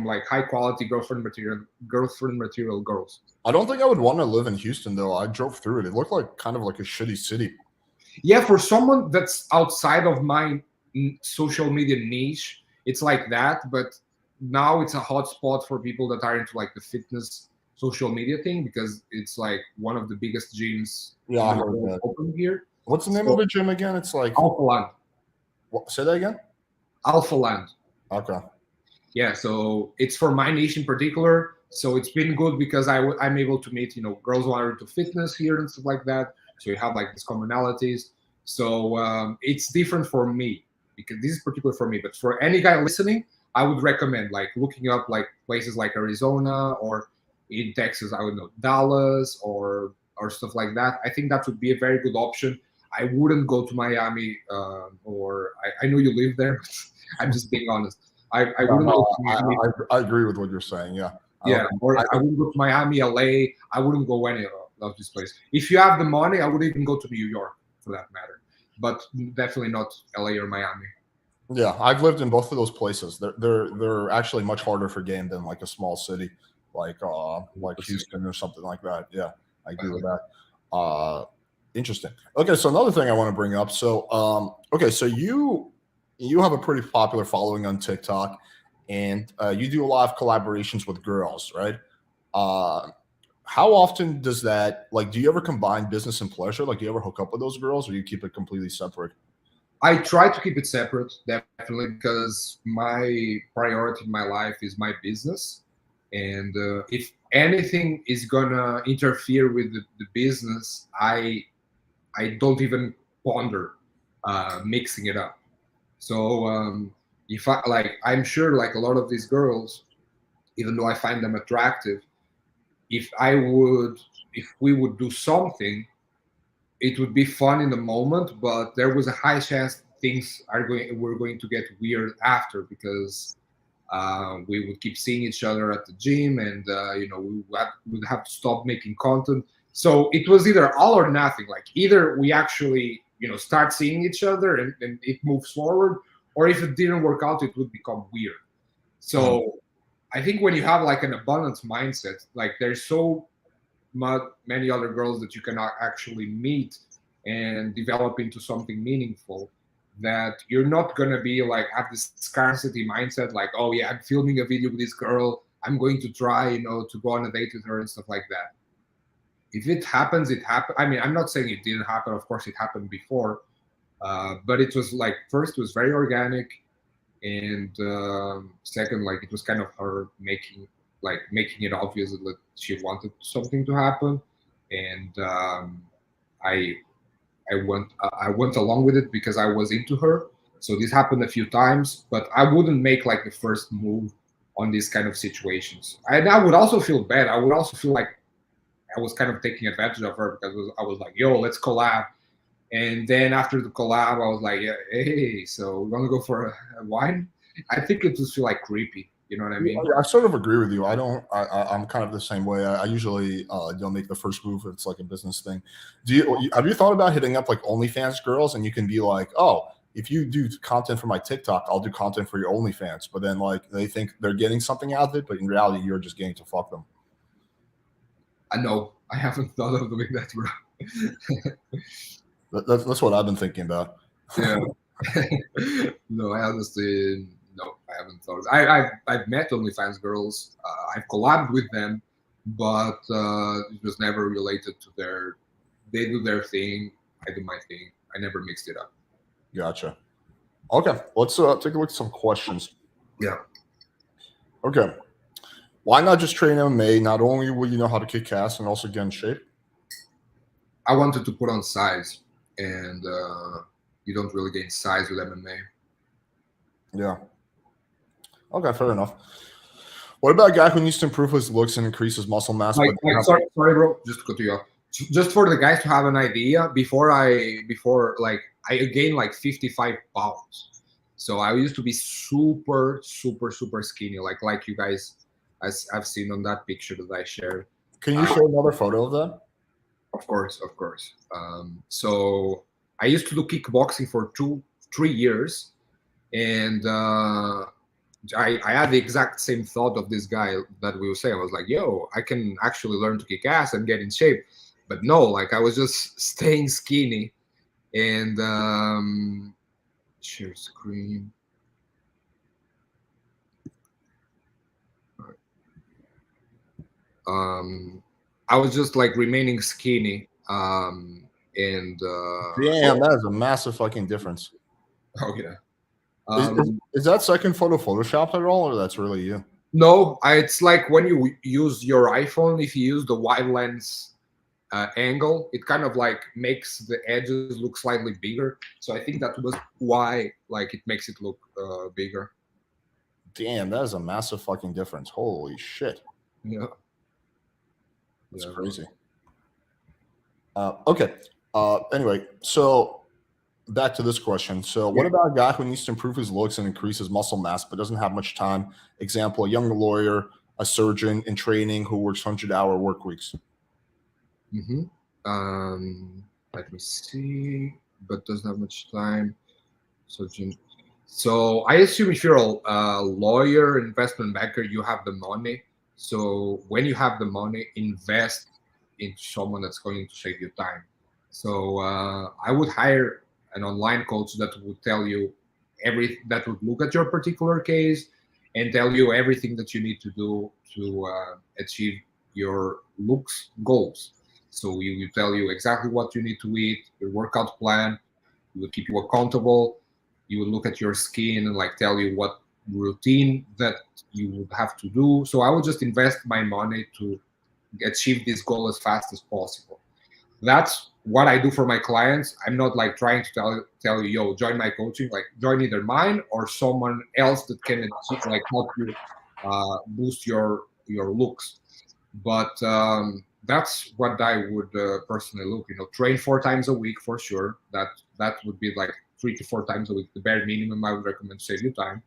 like high quality girlfriend material girls. I don't think I would want to live in Houston though. I drove through it. It looked like kind of like a shitty city. Yeah, for someone that's outside of my social media niche, it's like that. But now it's a hot spot for people that are into like the fitness social media thing because it's like one of the biggest gyms Yeah, in I the heard world that. open here. What's the name of So the gym again? It's like Alpha Land, say that again. Alpha Land. Okay. Yeah, so it's for my niche in particular. So it's been good because I'm able to meet girls who are into fitness here and stuff like that. So you have like these commonalities. So it's different for me because this is particular for me. But for any guy listening, I would recommend like looking up like places like Arizona or in Texas, I would know Dallas or stuff like that. I think that would be a very good option. I wouldn't go to Miami or I know you live there, but I'm just being honest. I Yeah, wouldn't go no, to Miami. I agree with what you're saying. Yeah. I don't Yeah, think, or I wouldn't go to Miami, LA. I wouldn't go any of these places. If you have the money, I would even go to New York for that matter, but definitely not LA or Miami. yeah, I've lived in both of those places. They're actually much harder for game than like a small city like 100%. Houston or something like that. Yeah, I agree with that. Interesting. Okay, so another thing I want to bring up. So okay, so you have a pretty popular following on TikTok, and you do a lot of collaborations with girls, right? Uh, how often does that like? Do you ever combine business and pleasure? Like, do you ever hook up with those girls, or you keep it completely separate? I try to keep it separate, definitely, because my priority in my life is my business. And if anything is gonna interfere with the business, I don't even ponder mixing it up. So if I like, I'm sure like a lot of these girls, even though I find them attractive, if I would, if we would do something, it would be fun in the moment, but there was a high chance things were going to get weird after because we would keep seeing each other at the gym, and would have to stop making content. So it was either all or nothing. Like either we actually start seeing each other and it moves forward, or if it didn't work out, it would become weird. Mhm. So I think when you have like an abundance mindset, like there's so many other girls that you cannot actually meet and develop into something meaningful, that you're not going to be like have this scarcity mindset like, oh yeah, I'm filming a video with this girl, I'm going to try to go on a date with her and stuff like that. If it happens, it happens. I mean, I'm not saying it didn't happen, of course it happened before, but it was like, first it was very organic, and second, like it was kind of her making it obvious that she wanted something to happen, and I I went along with it because I was into her. So this happened a few times, but I wouldn't make like the first move on these kind of situations. And I would also feel bad. I would also feel like I was kind of taking advantage of her because I was like, "Yo, let's collab." And then after the collab, I was like, yeah, "Hey, so we're gonna go for a wine?" I think it just feel like creepy. You know what I Yeah, mean? I sort of agree with you. I don't. I'm kind of the same way. I usually don't make the first move if it's like a business thing. Have you thought about hitting up like OnlyFans girls, and you can be like, oh, if you do content for my TikTok, I'll do content for your OnlyFans. But then like they think they're getting something out of it, but in reality, you're just getting to fuck them. I know I haven't thought of doing that, bro. That's what I've been thinking about. Yeah. No, I honestly no, I haven't thought. I've met OnlyFans girls. I've collabed with them, but it was never related to their. They do their thing. I do my thing. I never mixed it up. Gotcha. Okay, let's take a look at some questions. Yeah. Okay, why not just train MMA? Not only will you know how to kick ass and also get in shape. I wanted to put on size, and you don't really gain size with MMA. Yeah. Okay, fair enough. What about a guy who needs to improve his looks and increase his muscle mass? Like, But sorry, bro, just to cut you off. Just for the guys to have an idea, before like I gained like 55 pounds. So I used to be super, super, super skinny, like you guys, as I've seen on that picture that I shared. can you show another photo of that? Of course, of course. So I used to do kickboxing for 3 years, and I had the exact same thought of this guy that we were saying. I was like, yo, I can actually learn to kick ass and get in shape. But no, like I was just staying skinny. And share screen. I was just like remaining skinny. And Damn, that is a massive fucking difference. oh yeah. Is that second photo photoshopped at all, or that's really you? No, it's like when you use your iPhone, if you use the wide lens angle, it kind of like makes the edges look slightly bigger. So I think that was why like it makes it look bigger. Damn, that is a massive fucking difference. Holy shit. Yeah. That's Yeah, crazy. Okay. Anyway, so back to this question. So, what about a guy who needs to improve his looks and increase his muscle mass, but doesn't have much time? Example: a young lawyer, a surgeon in training who works 100-hour work weeks. Mm-hmm. Let me see, but doesn't have much time. So I assume if you're a lawyer, investment banker, you have the money. So when you have the money, invest in someone that's going to save you time. So I would hire an online coach that would tell you that would look at your particular case and tell you everything that you need to do to achieve your looks goals. So we will tell you exactly what you need to eat, your workout plan. We will keep you accountable. You will look at your skin and like tell you what routine that you would have to do. So I would just invest my money to achieve this goal as fast as possible. That's what I do for my clients. I'm not like trying to tell you, yo, join my coaching. Like join either mine or someone else that can achieve, like help you boost your looks. But that's what I would personally look. Train 4 times a week for sure. That would be like 3 to 4 times a week, the bare minimum I would recommend to save you time.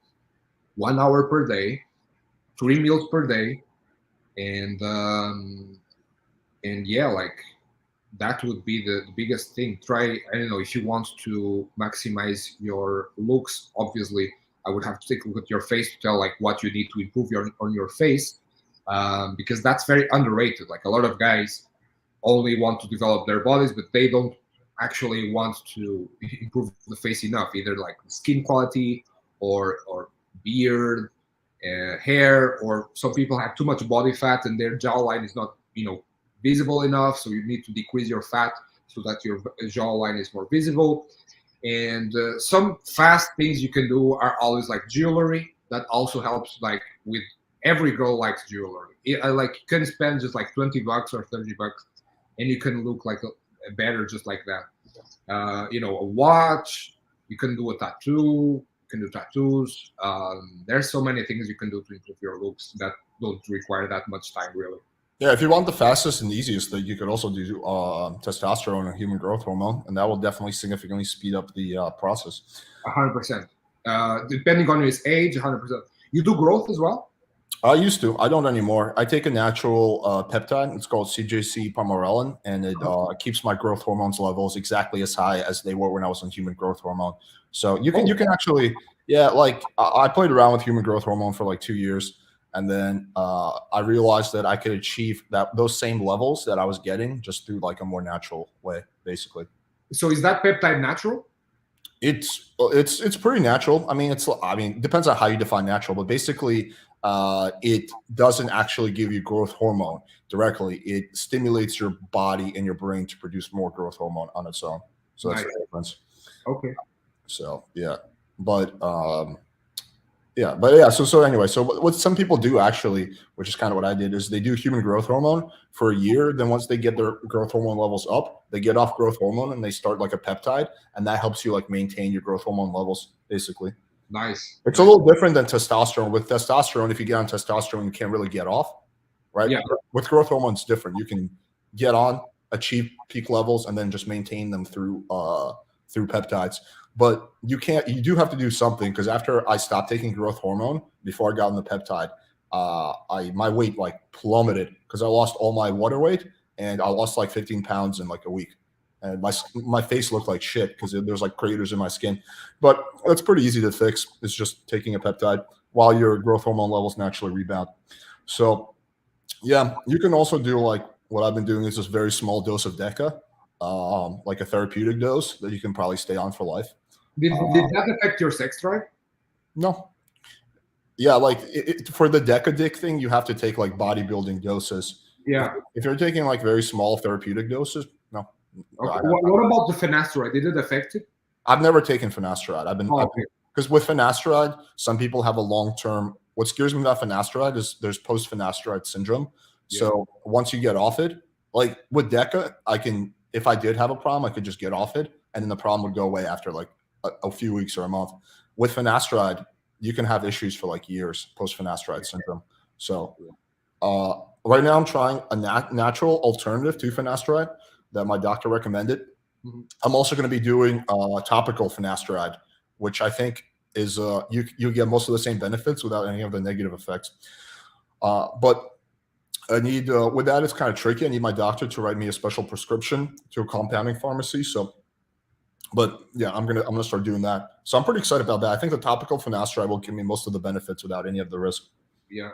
1 hour per day, 3 meals per day, and yeah, like that would be the biggest thing. Try, I don't know, if you want to maximize your looks, obviously I would have to take a look at your face to tell like what you need to improve on your face, because that's very underrated. Like a lot of guys only want to develop their bodies, but they don't actually want to improve the face enough, either like skin quality or beard, hair, or some people have too much body fat and their jawline is not visible enough, so you need to decrease your fat so that your jawline is more visible. And some fast things you can do are always like jewelry. That also helps. Like with every girl likes jewelry. Like you can spend just like $20 or $30, and you can look like a better just like that. A watch. You can do a tattoo. You can do tattoos. There's so many things you can do to improve your looks that don't require that much time, really. Yeah, if you want the fastest and easiest thing, you could also do testosterone or human growth hormone, and that will definitely significantly speed up the process. 100%. Depending on his age, 100%. You do growth as well? I used to. I don't anymore. I take a natural peptide. It's called CJC palmorelin, and it keeps my growth hormones levels exactly as high as they were when I was on human growth hormone. So you can actually, yeah, like I played around with human growth hormone for like 2 years, and then I realized that I could achieve those same levels that I was getting just through like a more natural way, basically. So is that peptide natural? It's pretty natural. I mean, depends on how you define natural, but basically, it doesn't actually give you growth hormone directly. It stimulates your body and your brain to produce more growth hormone on its own. So that's Nice. the difference. Okay. So yeah, but yeah. So anyway, so what some people do actually, which is kind of what I did, is they do human growth hormone for a year. Then once they get their growth hormone levels up, they get off growth hormone and they start like a peptide, and that helps you like maintain your growth hormone levels basically. Nice. It's a little different than testosterone. With testosterone, if you get on testosterone, you can't really get off, right? Yeah. With growth hormone, it's different. You can get on, achieve peak levels, and then just maintain them through peptides. But you can't. You do have to do something, because after I stopped taking growth hormone, before I got on the peptide, my weight like plummeted because I lost all my water weight, and I lost like 15 pounds in like a week. And my face looked like shit because there's like craters in my skin. But that's pretty easy to fix. It's just taking a peptide while your growth hormone levels naturally rebound. So yeah, you can also do like what I've been doing is this very small dose of Deca, like a therapeutic dose that you can probably stay on for life. Did that affect your sex drive? No. Yeah, like for the Decadic thing, you have to take like bodybuilding doses. Yeah. If you're taking like very small therapeutic doses, no. Okay. What about the finasteride? Did it affect it? I've never taken finasteride. Okay. Because with finasteride, some people have a long-term. What scares me about finasteride is there's post-finasteride syndrome. Yeah. So once you get off it, like with Deca, I can, if I did have a problem, I could just get off it, and then the problem would go away after like a few weeks or a month. With finasteride, you can have issues for like years, post-finasteride syndrome. So right now I'm trying a natural alternative to finasteride that my doctor recommended. I'm also going to be doing topical finasteride, which I think is you get most of the same benefits without any of the negative effects. But I need with that, it's kind of tricky. I need my doctor to write me a special prescription to a compounding pharmacy. So, but yeah, I'm gonna start doing that. So I'm pretty excited about that. I think the topical finasteride will give me most of the benefits without any of the risk. Yeah.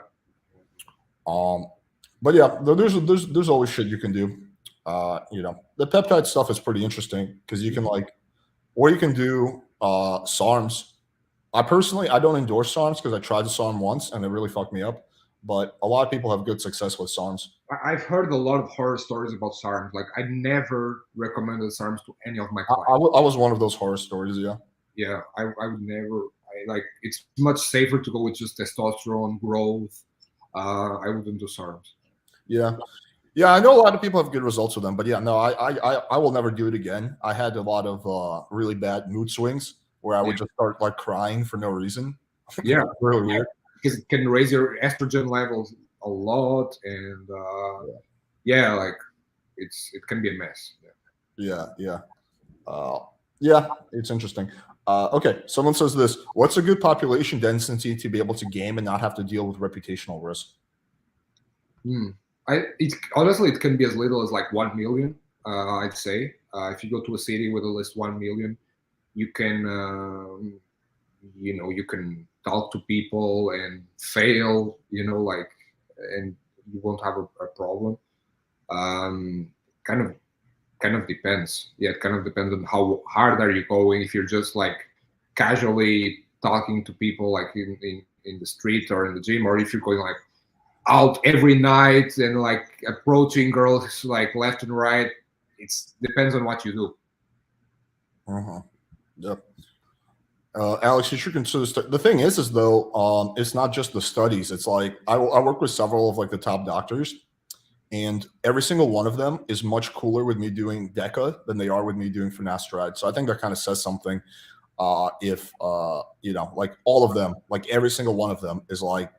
But yeah, there's always shit you can do. The peptide stuff is pretty interesting because you can like, or you can do SARMs. I don't endorse SARMs because I tried the SARM once and it really fucked me up. But a lot of people have good success with SARMs. I've heard a lot of horror stories about SARMs. Like I never recommended SARMs to any of my I clients. was one of those horror stories. Yeah. Yeah, I would never. It's much safer to go with just testosterone growth. I wouldn't do SARMs. Yeah. Yeah, I know a lot of people have good results with them, but yeah, no, I will never do it again. I had a lot of really bad mood swings where I would just start like crying for no reason. Yeah, really weird. Because it can raise your estrogen levels a lot, and like it can be a mess. Yeah. It's interesting. Okay, someone says this: what's a good population density to be able to game and not have to deal with reputational risk? Honestly, it can be as little as like 1 million. I'd say if you go to a city with at least 1 million, you can you can talk to people and fail, and you won't have a problem. Kind of depends. Yeah, it kind of depends on how hard are you going. If you're just like casually talking to people like in the street or in the gym, or if you're going like out every night and like approaching girls like left and right, it depends on what you do. Yep. Alex, you should consider the thing is though, it's not just the studies. It's like I work with several of like the top doctors, and every single one of them is much cooler with me doing Deca than they are with me doing finasteride. So I think that kind of says something. If like all of them, like every single one of them is like,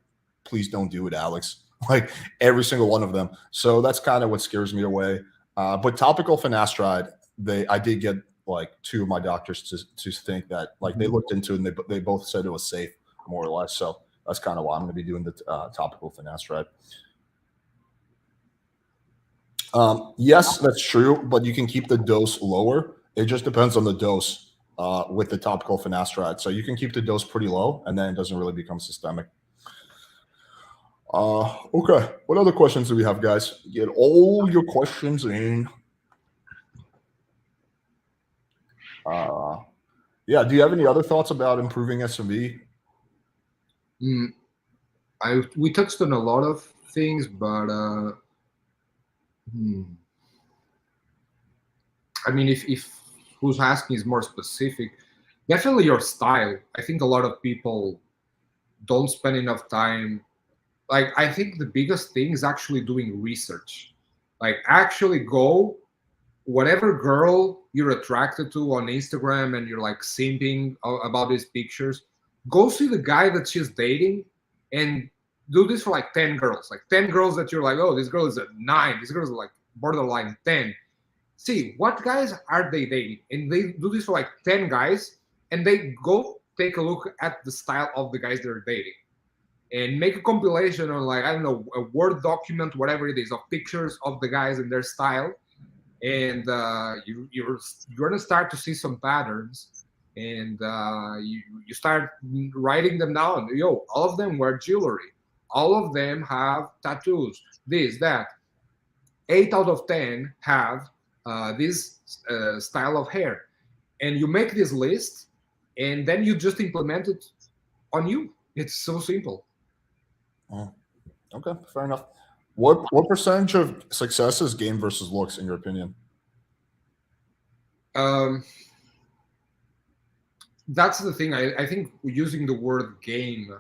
please don't do it, Alex. Like every single one of them. So that's kind of what scares me away. But topical finasteride, I did get like two of my doctors to think that like they looked into it and they both said it was safe, more or less. So that's kind of why I'm going to be doing the topical finasteride. Yes, that's true, but you can keep the dose lower. It just depends on the dose with the topical finasteride. So you can keep the dose pretty low, and then it doesn't really become systemic. Okay. What other questions do we have, guys? Get all your questions in. Yeah. Do you have any other thoughts about improving SMV? We touched on a lot of things, but I mean, if who's asking is more specific, definitely your style. I think a lot of people don't spend enough time. Like, I think the biggest thing is actually doing research. Like, actually go whatever girl you're attracted to on Instagram and you're like simping about these pictures, go see the guy that she's dating and do this for like 10 girls. Like 10 girls that you're like, oh, this girl is a 9, this girl is like borderline 10. See what guys are they dating, and they do this for like 10 guys, and they go take a look at the style of the guys they're dating and make a compilation on, like, I don't know, a Word document, whatever it is, of pictures of the guys and their style, and you're going to start to see some patterns, and you start writing them down. Yo, all of them wear jewelry, all of them have tattoos, this, that. 8 out of 10 have this style of hair, and you make this list, and then you just implement it on you. It's so simple. Oh, okay, fair enough. What percentage of success is game versus looks in your opinion? That's the thing. I think using the word game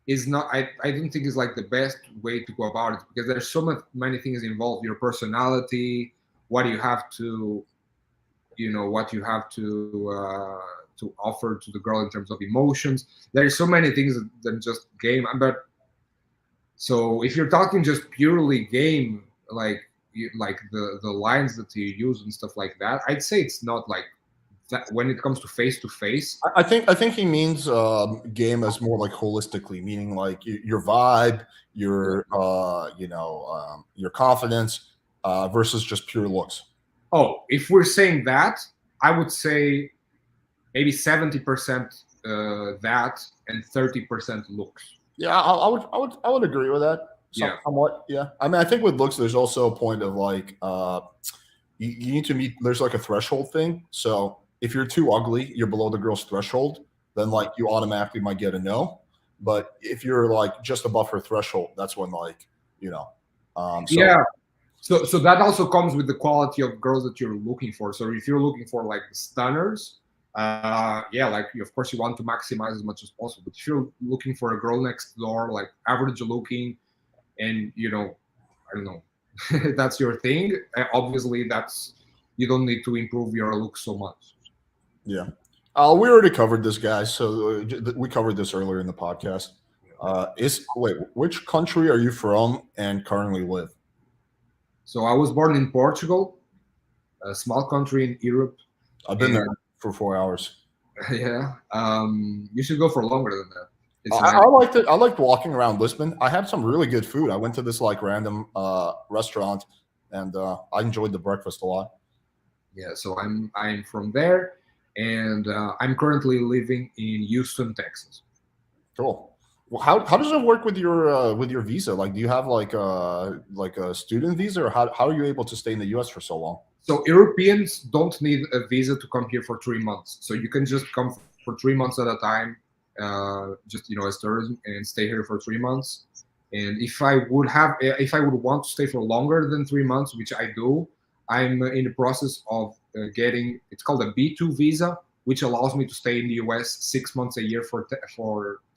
is not, I don't think is like the best way to go about it, because there's so many things involved. Your personality, what you have to, what you have to offer to the girl in terms of emotions. There's so many things than just game. But so if you're talking just purely game, like the lines that you use and stuff like that, I'd say it's not like that when it comes to face. I think he means game as more like holistically, meaning like your vibe, your your confidence versus just pure looks. Oh, if we're saying that, I would say maybe 70% that and 30% looks. Yeah, I would agree with that. Yeah. Somewhat. Yeah. I mean, I think with looks, there's also a point of like you need to meet. There's like a threshold thing. So if you're too ugly, you're below the girl's threshold, then like you automatically might get a no. But if you're like just above her threshold, that's when like you know. So Yeah. So that also comes with the quality of girls that you're looking for. So if you're looking for like stunners, yeah, like of course you want to maximize as much as possible. But if you're looking for a girl next door, like average looking, and I don't know, that's your thing. Obviously, that's you don't need to improve your look so much. yeah. We already covered this, guys. So we covered this earlier in the podcast. Which country are you from and currently live? So I was born in Portugal, a small country in Europe. I've been there for 4 hours. Yeah, you should go for longer than that. It's I liked it. I liked walking around Lisbon. I had some really good food. I went to this like random restaurant, and I enjoyed the breakfast a lot. Yeah, so I'm from there, and I'm currently living in Houston, Texas. Cool. Well, how does it work with your visa? Like, do you have like a student visa, or how are you able to stay in the U.S. for so long? So Europeans don't need a visa to come here for 3 months. So you can just come for 3 months at a time, just as tourism, and stay here for 3 months. And if I would want to stay for longer than 3 months, which I do, I'm in the process of getting. It's called a B2 visa, which allows me to stay in the US 6 months a year for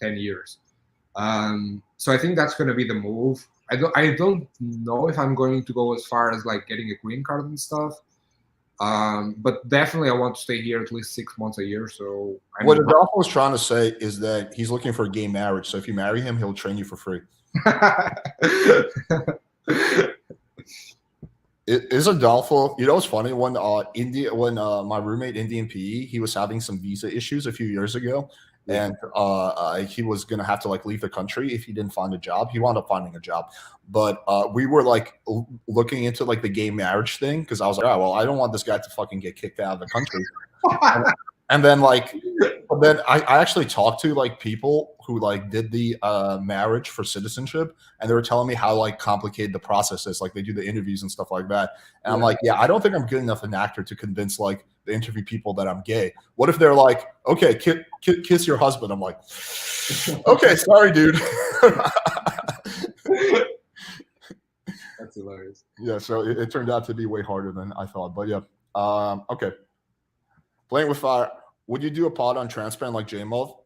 10 years. So I think that's going to be the move. I don't know if I'm going to go as far as like getting a green card and stuff. But definitely I want to stay here at least 6 months a year. So what Adolfo was trying to say is that he's looking for a gay marriage. So if you marry him, he'll train you for free. Is Adolfo? It's funny when my roommate Indian PE, he was having some visa issues a few years ago, and he was gonna have to like leave the country if he didn't find a job. He wound up finding a job, but we were like looking into like the gay marriage thing because I was like, oh well, I don't want this guy to fucking get kicked out of the country. And then I actually talked to like people who like did the marriage for citizenship, and they were telling me how like complicated the process is. Like they do the interviews and stuff like that. And I'm like, yeah, I don't think I'm good enough an actor to convince like the interview people that I'm gay. What if they're like, okay, kiss your husband? I'm like, okay, sorry, dude. That's hilarious. Yeah, so it turned out to be way harder than I thought. But yeah, okay. Playing with fire. Would you do a pod on transplant like JMO?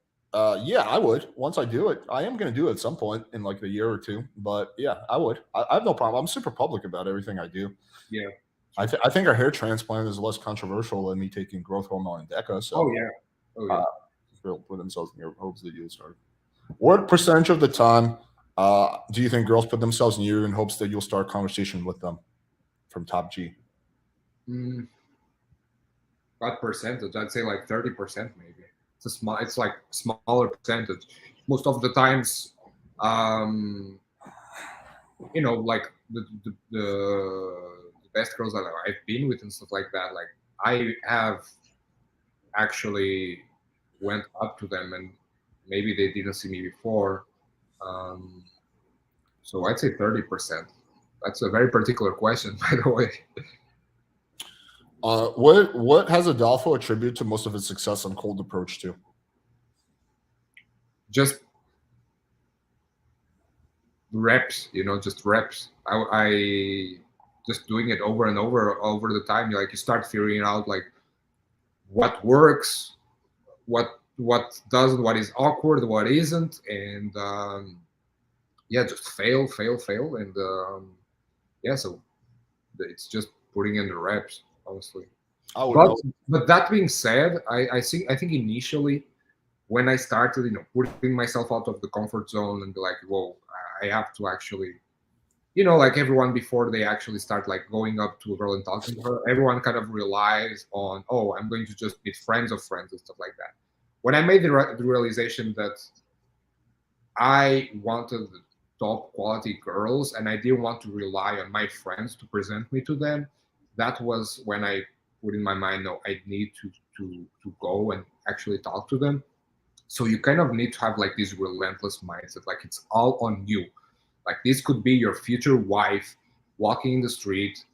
Yeah, I would. Once I do it, I am going to do it at some point in like a year or two. But yeah, I would. I have no problem. I'm super public about everything I do. Yeah. I think a hair transplant is less controversial than me taking growth hormone and DECA. So, Oh yeah. Oh yeah. they'll put themselves in your hopes that you'll start. What percentage of the time do you think girls put themselves in you in hopes that you'll start conversation with them from top G? What percentage? I'd say like 30% maybe. It's like smaller percentage. Most of the times, like the best girls that I've been with and stuff like that, like I have actually went up to them and maybe they didn't see me before. So I'd say 30%. That's a very particular question, by the way. What has Adolfo attributed to most of his success on cold approach to? Just reps, just reps. I just doing it over and over the time. Like you start figuring out like what works, what doesn't, what is awkward, what isn't, and just fail, and so it's just putting in the reps, honestly. But that being said, I think initially when I started, putting myself out of the comfort zone and be like, whoa, I have to actually, like everyone before they actually start like going up to a girl and talking to her, everyone kind of relies on, oh, I'm going to just meet friends of friends and stuff like that. When I made the realization that I wanted the top quality girls and I didn't want to rely on my friends to present me to them, that was when I put in my mind, no, I need to go and actually talk to them. So you kind of need to have like this relentless mindset, like it's all on you. Like this could be your future wife walking in the street,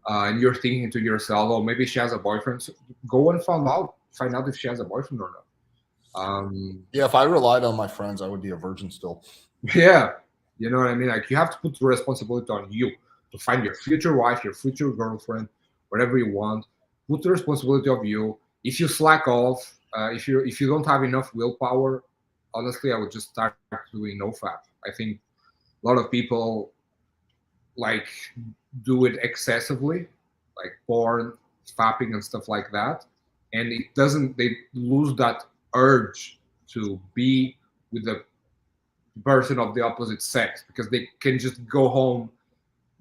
and you're thinking to yourself, oh, maybe she has a boyfriend. So go and find out if she has a boyfriend or not. Yeah, if I relied on my friends, I would be a virgin still. Yeah, you know what I mean? Like you have to put the responsibility on you to find your future wife, your future girlfriend, whatever you want. Put the responsibility of you. If you slack off, if you don't have enough willpower, honestly, I would just start doing nofap. I think a lot of people like do it excessively, like porn, fapping, and stuff like that, and they lose that urge to be with the person of the opposite sex because they can just go home.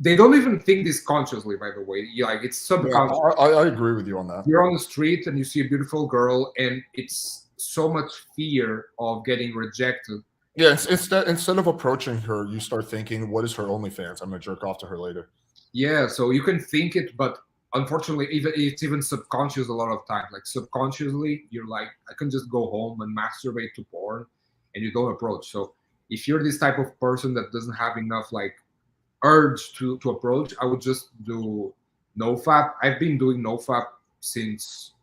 They don't even think this consciously, by the way. Like it's subconscious. Yeah, I agree with you on that. You're on the street and you see a beautiful girl, and it's so much fear of getting rejected. Yeah, instead of approaching her, you start thinking, "What is her OnlyFans? I'm gonna jerk off to her later." Yeah, so you can think it, but unfortunately, it's even subconscious a lot of time. Like subconsciously, you're like, I can just go home and masturbate to porn, and you don't approach. So if you're this type of person that doesn't have enough like urge to approach, I would just do nofap. I've been doing nofap since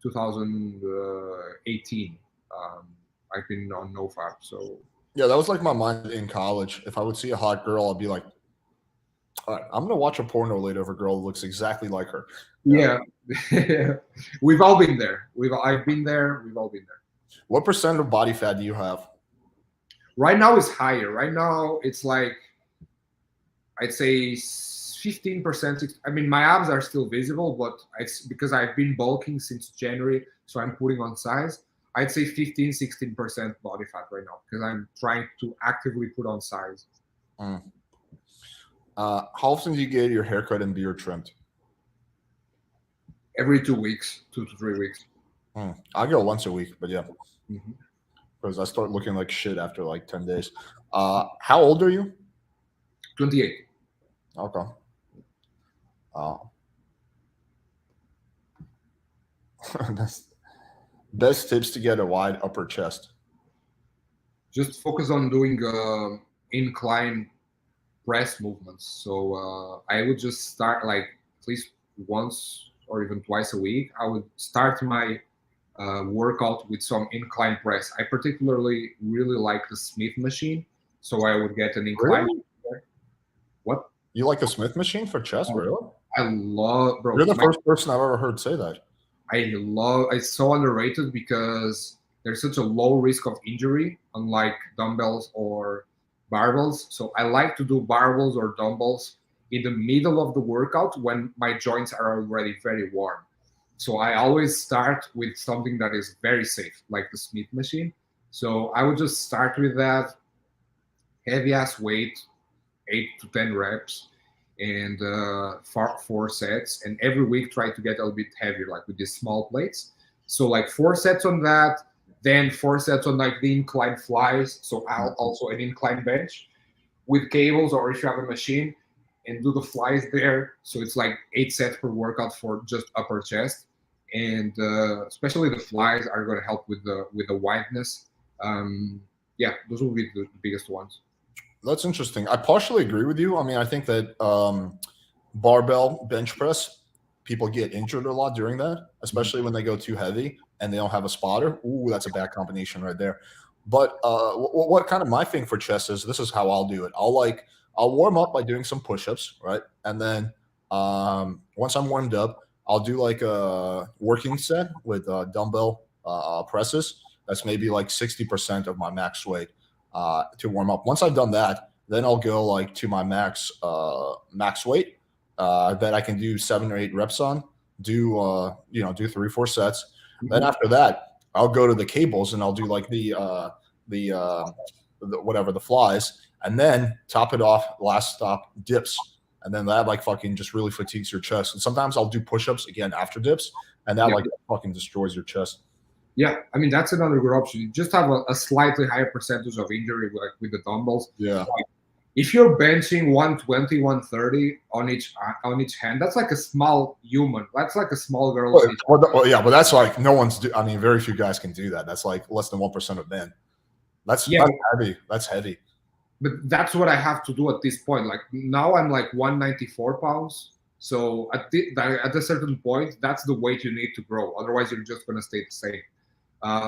2018. I've been on nofap. So yeah, that was like my mind in college. If I would see a hot girl, I'd be like, all right, I'm gonna watch a porno later of a girl that looks exactly like her. Yeah. We've all been there. I've been there. We've all been there. What percent of body fat do you have? Right now it's higher. Right now it's like, I'd say 15%. I mean, my abs are still visible, but it's because I've been bulking since January, so I'm putting on size. I'd say 16% body fat right now because I'm trying to actively put on size. How often do you get your haircut and beard trimmed? Every 2 weeks, 2 to 3 weeks. I go once a week, but yeah. Mm-hmm. Because I start looking like shit after like 10 days. How old are you? 28. Okay. Best tips to get a wide upper chest. Just focus on doing incline press movements. So I would just start like at least once or even twice a week. I would start my workout with some incline press. I particularly really like the Smith machine, so I would get an incline. Really? What? You like the Smith machine for chest, really? I love, bro. You're the first person I've ever heard say that. It's so underrated because there's such a low risk of injury, unlike dumbbells or barbells. So I like to do barbells or dumbbells in the middle of the workout when my joints are already very warm. So I always start with something that is very safe, like the Smith machine. So I would just start with that heavy ass weight, 8 to 10 reps, and 4 sets. And every week try to get a little bit heavier, like with these small plates. So like 4 sets on that, then 4 sets on like the incline flies. So I'll also an incline bench with cables, or if you have a machine, and do the flies there. So it's like 8 sets per workout for just upper chest, and especially the flies are going to help with the wideness. Yeah, those will be the biggest ones. That's interesting. I partially agree with you. I mean, I think that barbell bench press, people get injured a lot during that, especially when they go too heavy and they don't have a spotter. Ooh, that's a bad combination right there. But what kind of my thing for chest is, this is how I'll do it. I'll warm up by doing some push-ups, right? And then once I'm warmed up, I'll do like a working set with dumbbell presses. That's maybe like 60% of my max weight to warm up. Once I've done that, then I'll go like to my max weight that I can do 7 or 8 reps on. Do 3-4 sets. Then after that, I'll go to the cables and I'll do like the flies, and then top it off. Last stop, dips, and then that like fucking just really fatigues your chest. And sometimes I'll do push-ups again after dips, and that like fucking destroys your chest. Yeah, I mean that's another good option. You just have a slightly higher percentage of injury with the dumbbells. Yeah. Like, if you're benching 120, 130 on each hand, that's like a small human. That's like a small girl. Well, but that's like no one's. I mean, very few guys can do that. That's like less than 1% of men. That's heavy. That's heavy. But that's what I have to do at this point. Like now, I'm like 194 pounds. So at a certain point, that's the weight you need to grow. Otherwise, you're just gonna stay the same.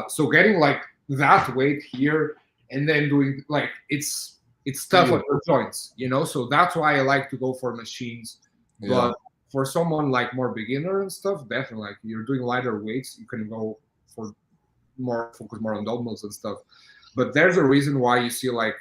So getting like that weight here and then doing like it's tough on your joints, so that's why I like to go for machines. But for someone like more beginner and stuff, definitely like you're doing lighter weights, you can go for focus more on dumbbells and stuff. But there's a reason why you see like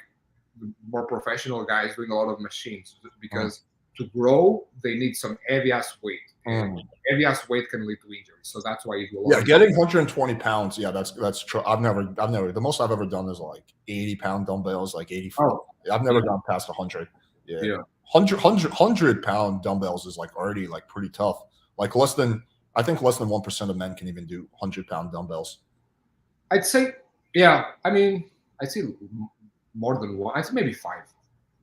more professional guys doing a lot of machines, because to grow they need some heavy ass weight. Heavy ass weight can lead to injury, so that's why you do a lot. Getting 120 pounds. Yeah, that's true. I've never. The most I've ever done is like 80-pound dumbbells, like 84. I've never gone past 100. Yeah. 100-pound dumbbells is like already like pretty tough. Like less than 1% of men can even do 100-pound dumbbells. I'd say, yeah. I mean, I'd say more than one. I'd say maybe 5.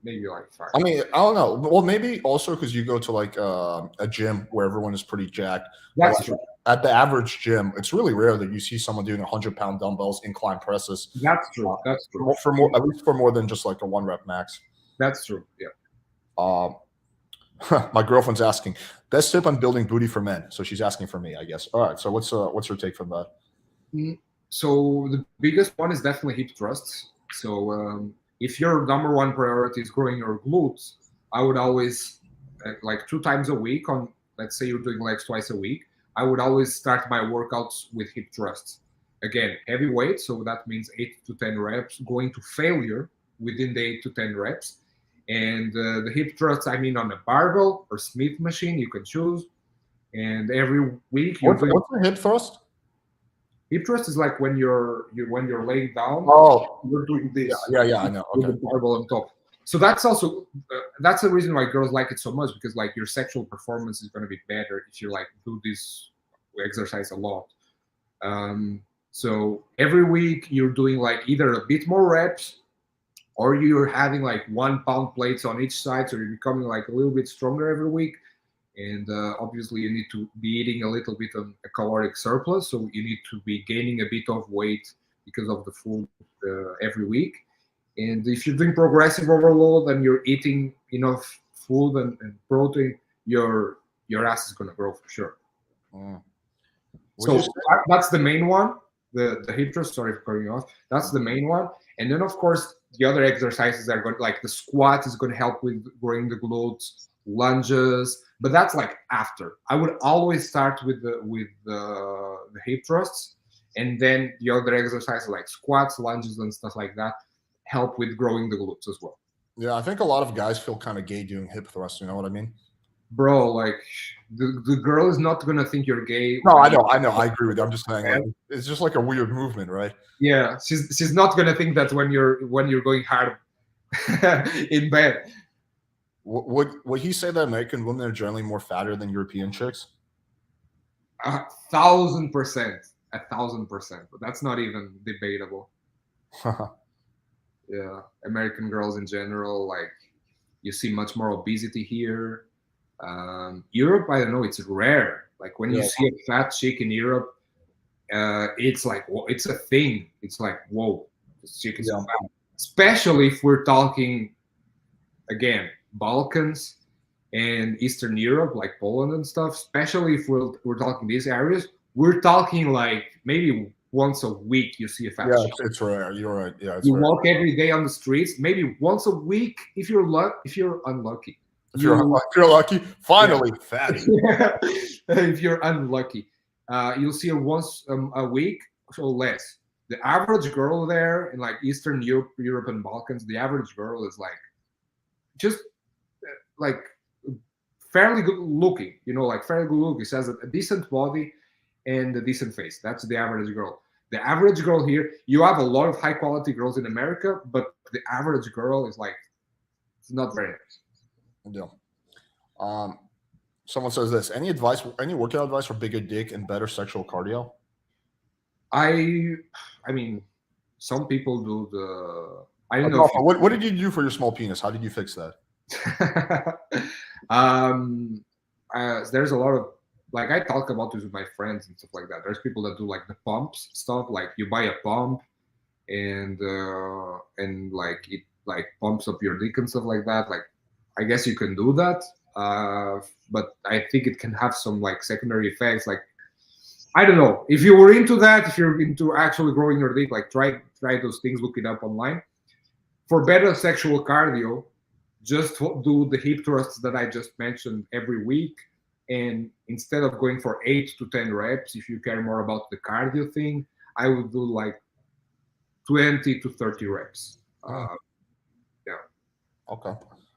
Maybe like 5. I mean, I don't know. Well, maybe also because you go to like a gym where everyone is pretty jacked. That's true. At the average gym, it's really rare that you see someone doing 100-pound dumbbells, incline presses. That's true. That's true. At least for more than just like a 1-rep max. That's true. Yeah. My girlfriend's asking, best tip on building booty for men. So she's asking for me, I guess. All right. So what's her take from that? So the biggest one is definitely hip thrusts. So if your number one priority is growing your glutes, I would always like 2 times a week on, let's say you're doing legs twice a week, I would always start my workouts with hip thrusts. Again, heavy weight, so that means 8 to 10 reps, going to failure within the 8 to 10 reps. And the hip thrusts, I mean, on a barbell or Smith machine, you can choose. And every week, what's a hip thrust? Hip thrust is like when you're laying down. Oh, you're doing this. Yeah, I know. Okay. With the barbell on top. So that's also that's the reason why girls like it so much, because like your sexual performance is going to be better if you like do this exercise a lot. So every week you're doing like either a bit more reps, or you're having like 1 pound plates on each side, so you're becoming like a little bit stronger every week. And obviously you need to be eating a little bit of a caloric surplus, so you need to be gaining a bit of weight because of the food every week. And if you're doing progressive overload and you're eating enough food and protein, your ass is going to grow for sure. So that's the main one, the hip thrust. Sorry for cutting you off. That's the main one. And then of course the other exercises are going, like the squat is going to help with growing the glutes. lunges, but that's like after. I would always start with the hip thrusts, and then the other exercises like squats, lunges, and stuff like that help with growing the glutes as well. Yeah, I think a lot of guys feel kind of gay doing hip thrusts. You know what I mean? Bro, like the girl is not gonna think you're gay. No, when I you- know, I agree with you. I'm just saying, like, it's just like a weird movement, right? Yeah, she's not gonna think that when you're going hard in bed. Would he say that American women are generally more fatter than European chicks? 1,000%, 1,000%. But that's not even debatable. Yeah, American girls in general, like you see much more obesity here. Europe, I don't know, it's rare. Like when you Yeah. see a fat chick in Europe, it's like it's a thing. It's like whoa, this chick is Yeah. fat. Especially if we're talking again Balkans and Eastern Europe, like Poland and stuff. Especially if we're talking these areas, we're talking like maybe once a week you see a fat Yeah, chick. it's rare. You're right. Yeah, it's You rare. walk every day on the streets, maybe once a week if you're unlucky. If you're lucky, finally, fatty. If you're unlucky, you'll see her once a week or less. The average girl there in like Eastern Europe and Balkans, the average girl is like just like fairly good looking, like fairly good looking. She has a decent body and a decent face. That's the average girl. The average girl here, you have a lot of high quality girls in America, but the average girl is like, it's not very nice. Yeah. Someone says this. Any workout advice for bigger dick and better sexual cardio? I mean, some people do I don't know. Adolfo, what did you do for your small penis? How did you fix that? There's a lot of like I talk about this with my friends and stuff like that. There's people that do like the pumps stuff, like you buy a pump and like it like pumps up your dick and stuff like that. Like I guess you can do that, but I think it can have some like secondary effects. Like I don't know if you were into that, if you're into actually growing your dick, like try those things, look it up online. For better sexual cardio, just do the hip thrusts that I just mentioned every week. And instead of going for 8 to 10 reps, if you care more about the cardio thing, I would do like 20 to 30 reps. Yeah. Okay.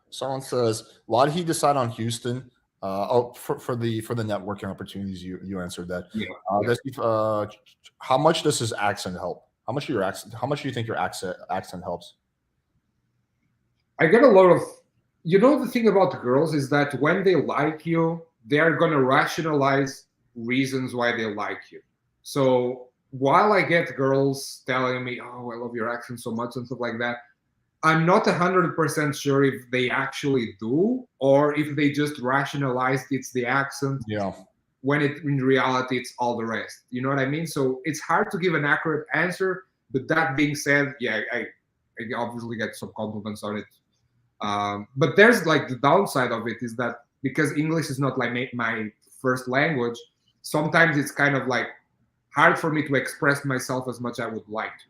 Someone says, why did he decide on Houston? For the networking opportunities, you answered that. Yeah. How much does his accent help? How much do you think your accent helps? I get a lot of, the thing about girls is that when they like you, they are going to rationalize reasons why they like you. So while I get girls telling me, oh, I love your accent so much and stuff like that, I'm not 100% sure if they actually do or if they just rationalized it's the accent. Yeah. When in reality, it's all the rest. You know what I mean? So it's hard to give an accurate answer. But that being said, yeah, I obviously get some compliments on it. But there's like the downside of it is that because English is not like my first language, sometimes it's kind of like hard for me to express myself as much as I would like to.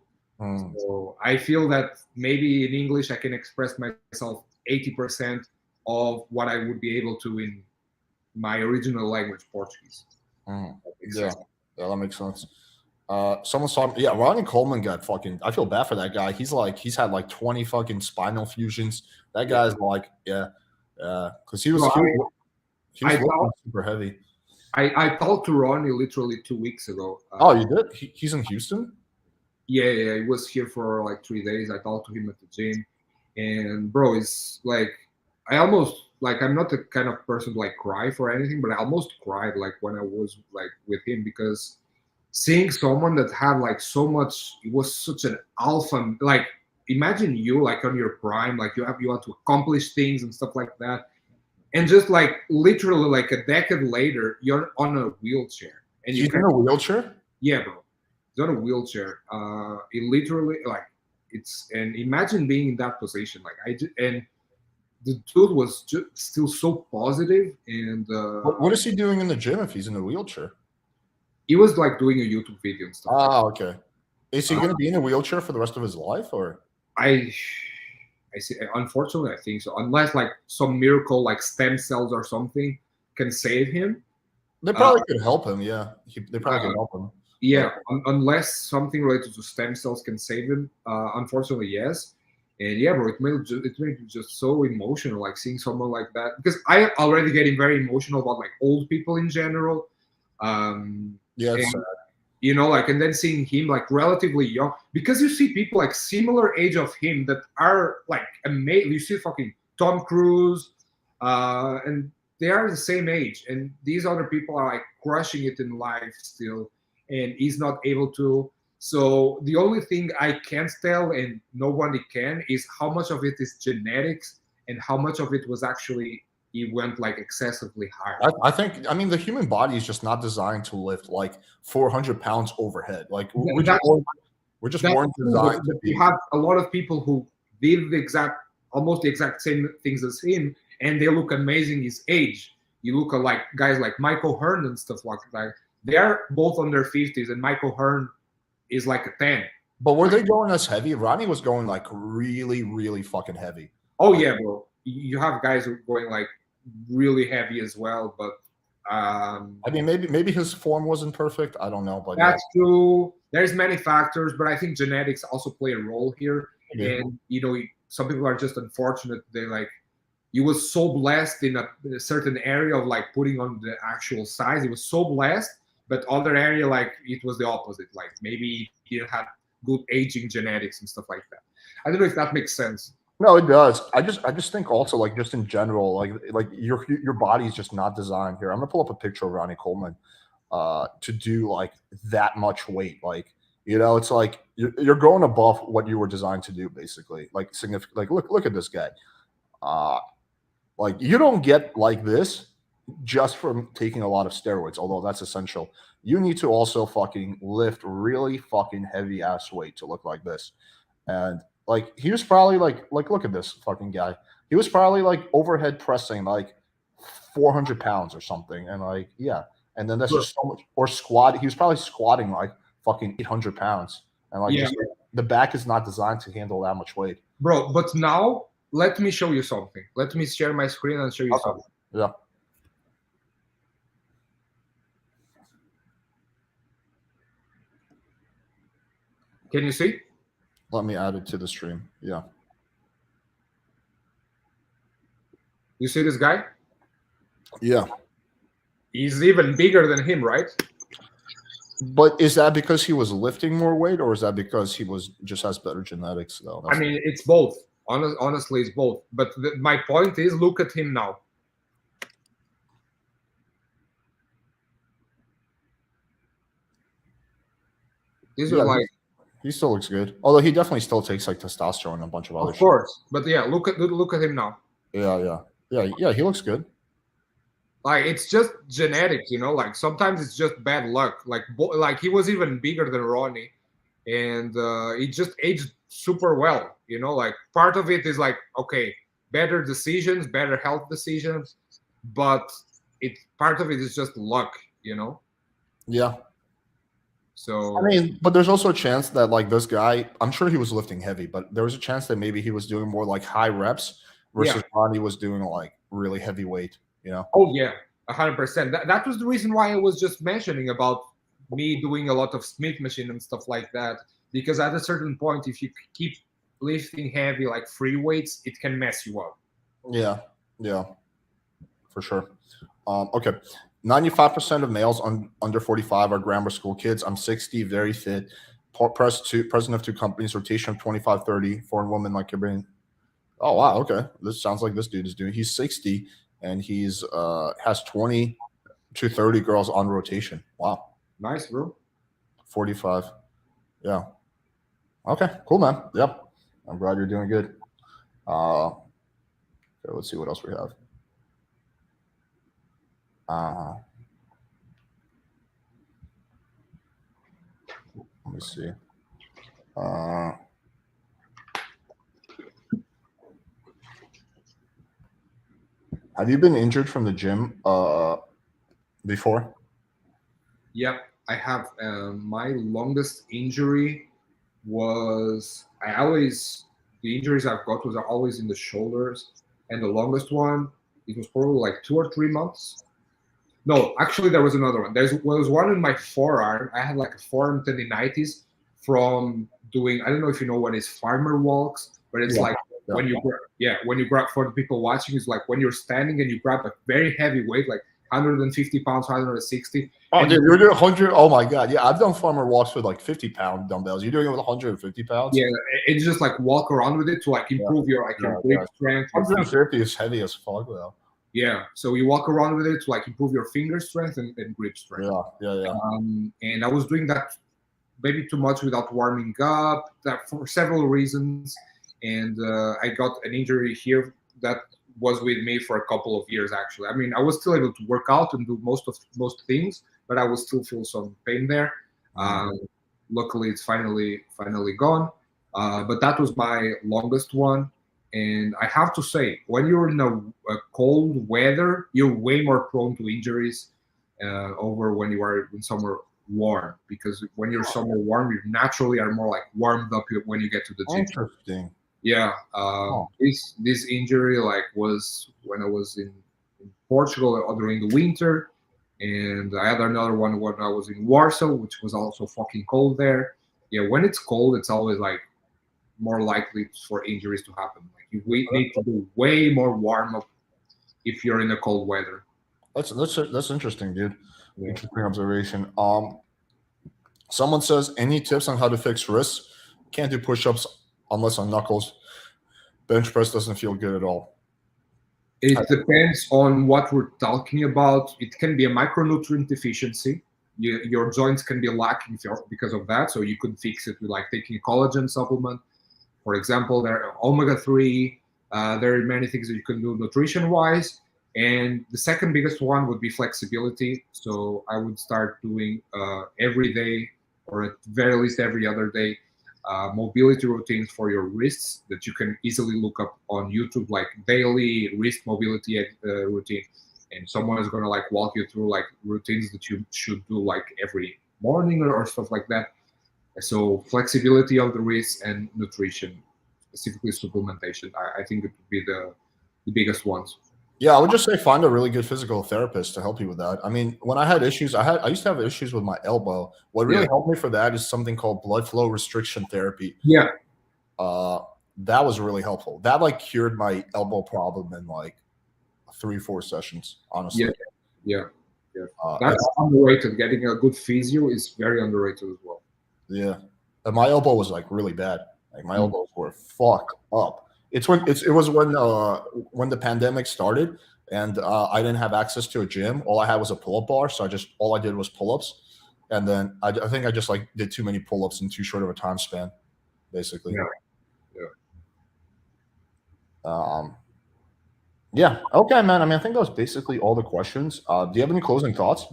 So I feel that maybe in English I can express myself 80% of what I would be able to in my original language, Portuguese. Yeah, that makes sense. Someone's talking. Yeah, Ronnie Coleman got fucking. I feel bad for that guy. He's had like 20 fucking spinal fusions. That guy's like, because he was super heavy. I talked to Ronnie literally 2 weeks ago. Oh, you did? He's in Houston? Yeah, he was here for like 3 days. I talked to him at the gym, and bro, it's like I almost like I'm not the kind of person to like cry for anything, but I almost cried like when I was like with him because seeing someone that had like so much, it was such an alpha. Like imagine you like on your prime, like you want to accomplish things and stuff like that, and just like literally like a decade later, you're on a wheelchair. And he's in a wheelchair? Yeah, bro. He's on a wheelchair. It literally like and imagine being in that position. Like and the dude was just still so positive. And what is he doing in the gym if he's in a wheelchair? He was like doing a YouTube video and stuff. Oh, okay. Is he going to be in a wheelchair for the rest of his life, or? I see. Unfortunately, I think so. Unless like some miracle, like stem cells or something, can save him. They Uh, probably could help him. Yeah, they probably could uh, help him. But yeah, unless something related to stem cells can save him. Unfortunately, yes. And yeah, bro, it made me just so emotional, like seeing someone like that. Because I already getting very emotional about like old people in general. yeah, it's sad. And like, and then seeing him like relatively young, because you see people like similar age of him that are like amazing. You see fucking Tom Cruise, and they are the same age, and these other people are like crushing it in life still, and he's not able to. So the only thing I can't tell, and nobody can, is how much of it is genetics and how much of it was actually he went like excessively hard. I think, I mean, the human body is just not designed to lift like 400 pounds overhead. Like That's we're just That's weren't true, but, designed to but you be. have a lot of people who did almost the exact same things as him, and they look amazing his age. You look at like guys like Michael Hearn and stuff like that. They are both on their 50s, and Michael Hearn is like a 10. But were they going as heavy? Ronnie was going like really, really fucking heavy. Oh Like, yeah, bro. You have guys who are going like really heavy as well, but I mean, maybe his form wasn't perfect. I don't know, but yeah, that's true. There's many factors, but I think genetics also play a role here. maybe. And some people are just unfortunate. They like he was so blessed in a certain area of like putting on the actual size. He was so blessed, but other area like it was the opposite. Like maybe he didn't have good aging genetics and stuff like that. I don't know if that makes sense. No, it does. I just think also like just in general, like your body's just not designed here. I'm gonna pull up a picture of Ronnie Coleman to do like that much weight. Like, it's like you're going above what you were designed to do, basically. Like significant. Like look at this guy. Uh, like you don't get like this just from taking a lot of steroids, although that's essential. You need to also fucking lift really fucking heavy ass weight to look like this. And like he was probably like look at this fucking guy. He was probably like overhead pressing like 400 pounds or something. And like, yeah. And then that's Bro, just so much. Or squat. He was probably squatting like fucking 800 pounds. And like yeah, just the back is not designed to handle that much weight. bro. But now let me show you something. Let me share my screen and show you Okay. something. Yeah. Can you see? Let me add it to the stream. Yeah. You see this guy? Yeah. He's even bigger than him, right? But is that because he was lifting more weight, or is that because he was just has better genetics though? I mean, it's both. Honestly, it's both. But my point is, look at him now. These are Yeah, like, he still looks good. Although he definitely still takes like testosterone and a bunch of other of shit. course. But yeah, look at him now. Yeah. He looks good. Like it's just genetics, Like sometimes it's just bad luck. Like he was even bigger than Ronnie, and he just aged super well. Like part of it is like okay, better decisions, better health decisions, but it part of it is just luck. Yeah. So I mean, but there's also a chance that like this guy, I'm sure he was lifting heavy, but there was a chance that maybe he was doing more like high reps yeah. versus Ronnie was doing like really heavy weight. Oh yeah, 100%. That was the reason why I was just mentioning about me doing a lot of Smith machine and stuff like that. Because at a certain point, if you keep lifting heavy like free weights, it can mess you up. Yeah, for sure. Okay. 95% of males under 45 are grammar school kids. I'm 60, very fit. President of two companies, rotation of 25, 30, foreign woman like Caribbean. Oh wow, okay. This sounds like this dude is doing. He's 60 and he's has 20 to 30 girls on rotation. Wow. Nice, bro. 45. Yeah. Okay, cool, man. Yep. I'm glad you're doing good. Okay, let's see what else we have. Let me see. Have you been injured from the gym before? Yep, I have. My longest injury was I always the injuries I've got was always in the shoulders, and the longest one, it was probably like 2 or 3 months. No, actually, there was another one. There was one in my forearm. I had like a forearm tendinitis from doing. I don't know if you know what is farmer walks, but it's Yeah. like when you when you grab, for the people watching, it's like when you're standing and you grab a very heavy weight, like 150 pounds, 160. Oh, And dude, you're doing 100. Oh my god, yeah, I've done farmer walks with like 50-pound dumbbells. You're doing it with 150 pounds. yeah, it's just like walk around with it to like improve your grip strength. 150 is heavy as fuck though. Yeah, so you walk around with it to like improve your finger strength and grip strength. Yeah. And I was doing that maybe too much without warming up, that for several reasons. And I got an injury here that was with me for a couple of years actually. I mean, I was still able to work out and do most things, but I would still feel some pain there. Luckily, it's finally gone. But that was my longest one. And I have to say, when you're in a cold weather, you're way more prone to injuries over when you are in somewhere warm. Because when you're somewhere warm, you naturally are more like warmed up when you get to the gym. Interesting. Yeah, this injury like was when I was in Portugal during the winter, and I had another one when I was in Warsaw, which was also fucking cold there. Yeah, when it's cold, it's always like more likely for injuries to happen. Like you need to do way more warm up if you're in the cold weather. That's interesting, dude. Yeah. Interesting observation. Someone says, any tips on how to fix wrists? Can't do push-ups unless on knuckles. Bench press doesn't feel good at all. It depends on what we're talking about. It can be a micronutrient deficiency. Your joints can be lacking because of that, so you could fix it with like taking a collagen supplement. For example, there are omega-3. There are many things that you can do nutrition-wise. And the second biggest one would be flexibility. So I would start doing every day, or at very least every other day, mobility routines for your wrists that you can easily look up on YouTube, like daily wrist mobility routine. And someone is going to like walk you through like routines that you should do like every morning or stuff like that. So flexibility of the wrists and nutrition, specifically supplementation, I think it would be the biggest ones. Yeah, I would just say find a really good physical therapist to help you with that. I mean, when I had issues, I used to have issues with my elbow. What really helped me for that is something called blood flow restriction therapy. Yeah. That was really helpful. That like cured my elbow problem in like 3-4 sessions, honestly. Yeah. That's underrated. Getting a good physio is very underrated as well. Yeah. And my elbow was like really bad. Like my elbows were fucked up. It was when the pandemic started and I didn't have access to a gym. All I had was a pull-up bar, so all I did was pull-ups, and then I think I just like did too many pull-ups in too short of a time span, basically. Yeah. Okay, man. I mean, I think that was basically all the questions. Do you have any closing thoughts?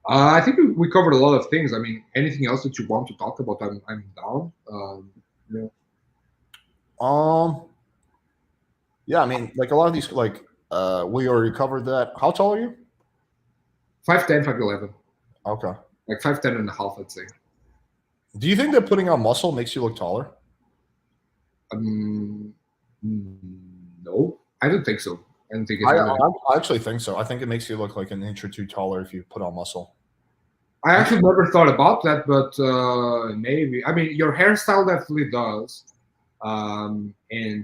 I think we covered a lot of things. I mean, anything else that you want to talk about, I'm down. Yeah, I mean, like a lot of these, like we already covered that. How tall are you? 5'10", 5'11". Okay. Like 5'10" and a half, I'd say. Do you think that putting on muscle makes you look taller? No, I don't think so. I don't think it's I actually think so. I think it makes you look like an inch or two taller if you put on muscle. I actually never thought about that, but maybe. I mean, your hairstyle definitely does. And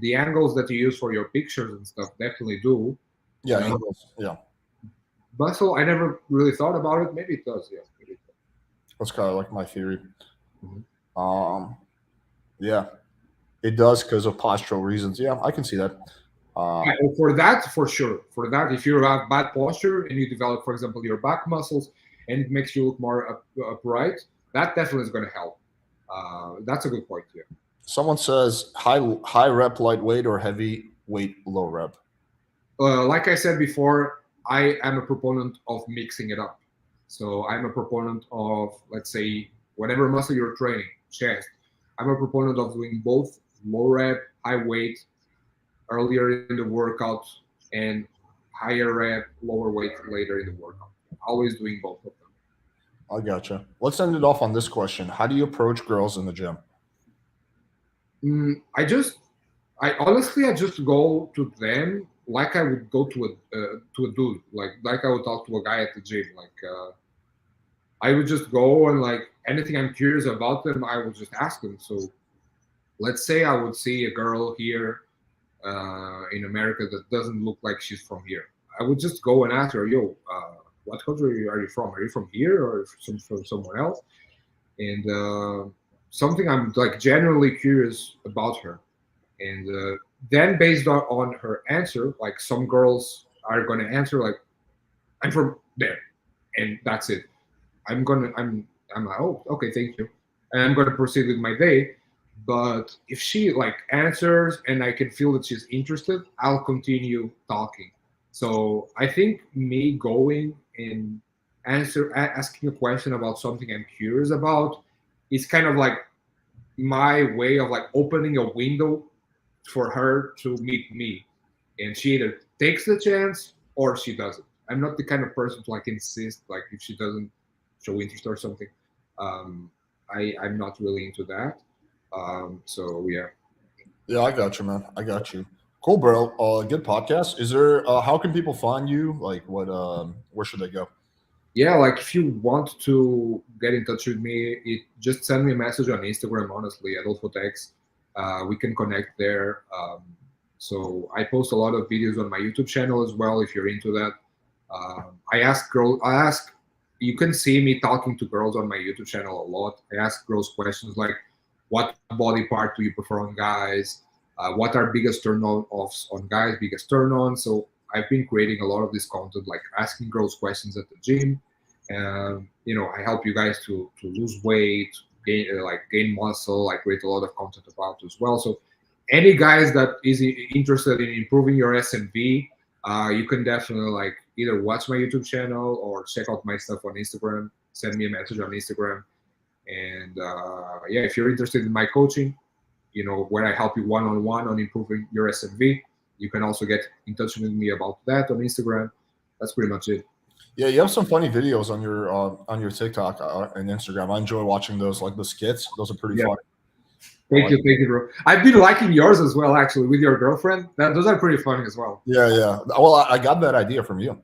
the angles that you use for your pictures and stuff definitely do. Yeah, angles. Yeah. Muscle, I never really thought about it. Maybe it does. Yeah. Maybe it does. That's kind of like my theory. Yeah, it does because of postural reasons. Yeah, I can see that. For that, for sure. For that, if you have bad posture and you develop, for example, your back muscles and it makes you look more upright, that definitely is going to help. That's a good point. Yeah. Someone says high rep lightweight or heavy weight low rep. Like I said before, I am a proponent of mixing it up. So I'm a proponent of, let's say, whatever muscle you're training, chest. I'm a proponent of doing both low rep, high weight earlier in the workout and higher rep, lower weight later in the workout. Always doing both of them. I gotcha. Let's end it off on this question. How do you approach girls in the gym? I honestly, I just go to them like I would go to a dude, like I would talk to a guy at the gym. I would just go and like anything I'm curious about them, I would just ask them. So let's say I would see a girl here in America that doesn't look like she's from here. I would just go and ask her, "Yo, what country are you from? Are you from here or from somewhere else?" And something I'm like genuinely curious about her. And then based on her answer, like some girls are gonna answer like, "I'm from there," and that's it. I'm like, oh, okay, thank you, and I'm gonna proceed with my day. But if she like answers and I can feel that she's interested, I'll continue talking. So I think me going and asking a question about something I'm curious about is kind of like my way of like opening a window for her to meet me, and she either takes the chance or she doesn't. I'm not the kind of person to like insist like if she doesn't show interest or something. um I'm not really into that. So yeah. Yeah, I got you, man. I got you. Cool, bro. Good podcast. Is there? How can people find you? Like, what? Where should they go? Yeah, like if you want to get in touch with me, just send me a message on Instagram, honestly, Adolfo Tex. We can connect there. So I post a lot of videos on my YouTube channel as well if you're into that. I ask, you can see me talking to girls on my YouTube channel a lot. I ask girls questions like, what body part do you prefer on guys? What are biggest turn offs on guys, biggest turn ons? So I've been creating a lot of this content, like asking girls questions at the gym. I help you guys to lose weight, gain muscle. I create a lot of content about as well. So any guys that is interested in improving your SMV, you can definitely like either watch my YouTube channel or check out my stuff on Instagram. Send me a message on Instagram, and yeah, if you're interested in my coaching, where I help you one on one on improving your SMV, you can also get in touch with me about that on Instagram. That's pretty much it. Yeah, you have some funny videos on your TikTok and Instagram. I enjoy watching those, like the skits. Those are pretty Yeah. funny. I Thank like. you, bro. I've been liking yours as well, actually, with your girlfriend. Those are pretty funny as well. Yeah, yeah. Well, I got that idea from you.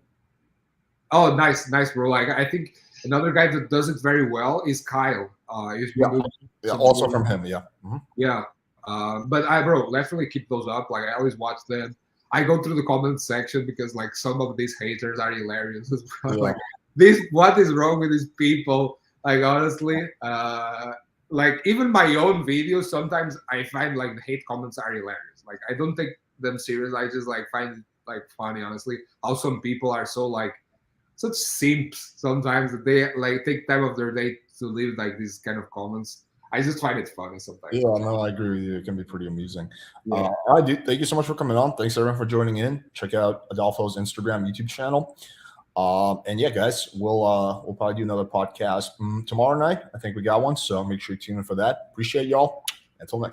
Oh, nice, bro. Like I think another guy that does it very well is Kyle. He's Yeah, been doing yeah. some Also videos. from him. Yeah. Mhm. Yeah. But bro, definitely keep those up. Like I always watch them. I go through the comment section because like some of these haters are hilarious as well. Yeah. Like what is wrong with these people? Like honestly, like even my own videos, sometimes I find like the hate comments are hilarious. Like I don't take them serious. I just like find it like funny, honestly. How some people are so like such simps sometimes that they like take time of their day to leave like these kind of comments. I just find it funny sometimes. Yeah, no, I agree with you. It can be pretty amusing. Yeah. All right, dude. Thank you so much for coming on. Thanks everyone for joining in. Check out Adolfo's Instagram, YouTube channel. And yeah, guys, we'll probably do another podcast tomorrow night. I think we got one, so make sure you tune in for that. Appreciate y'all. Until next.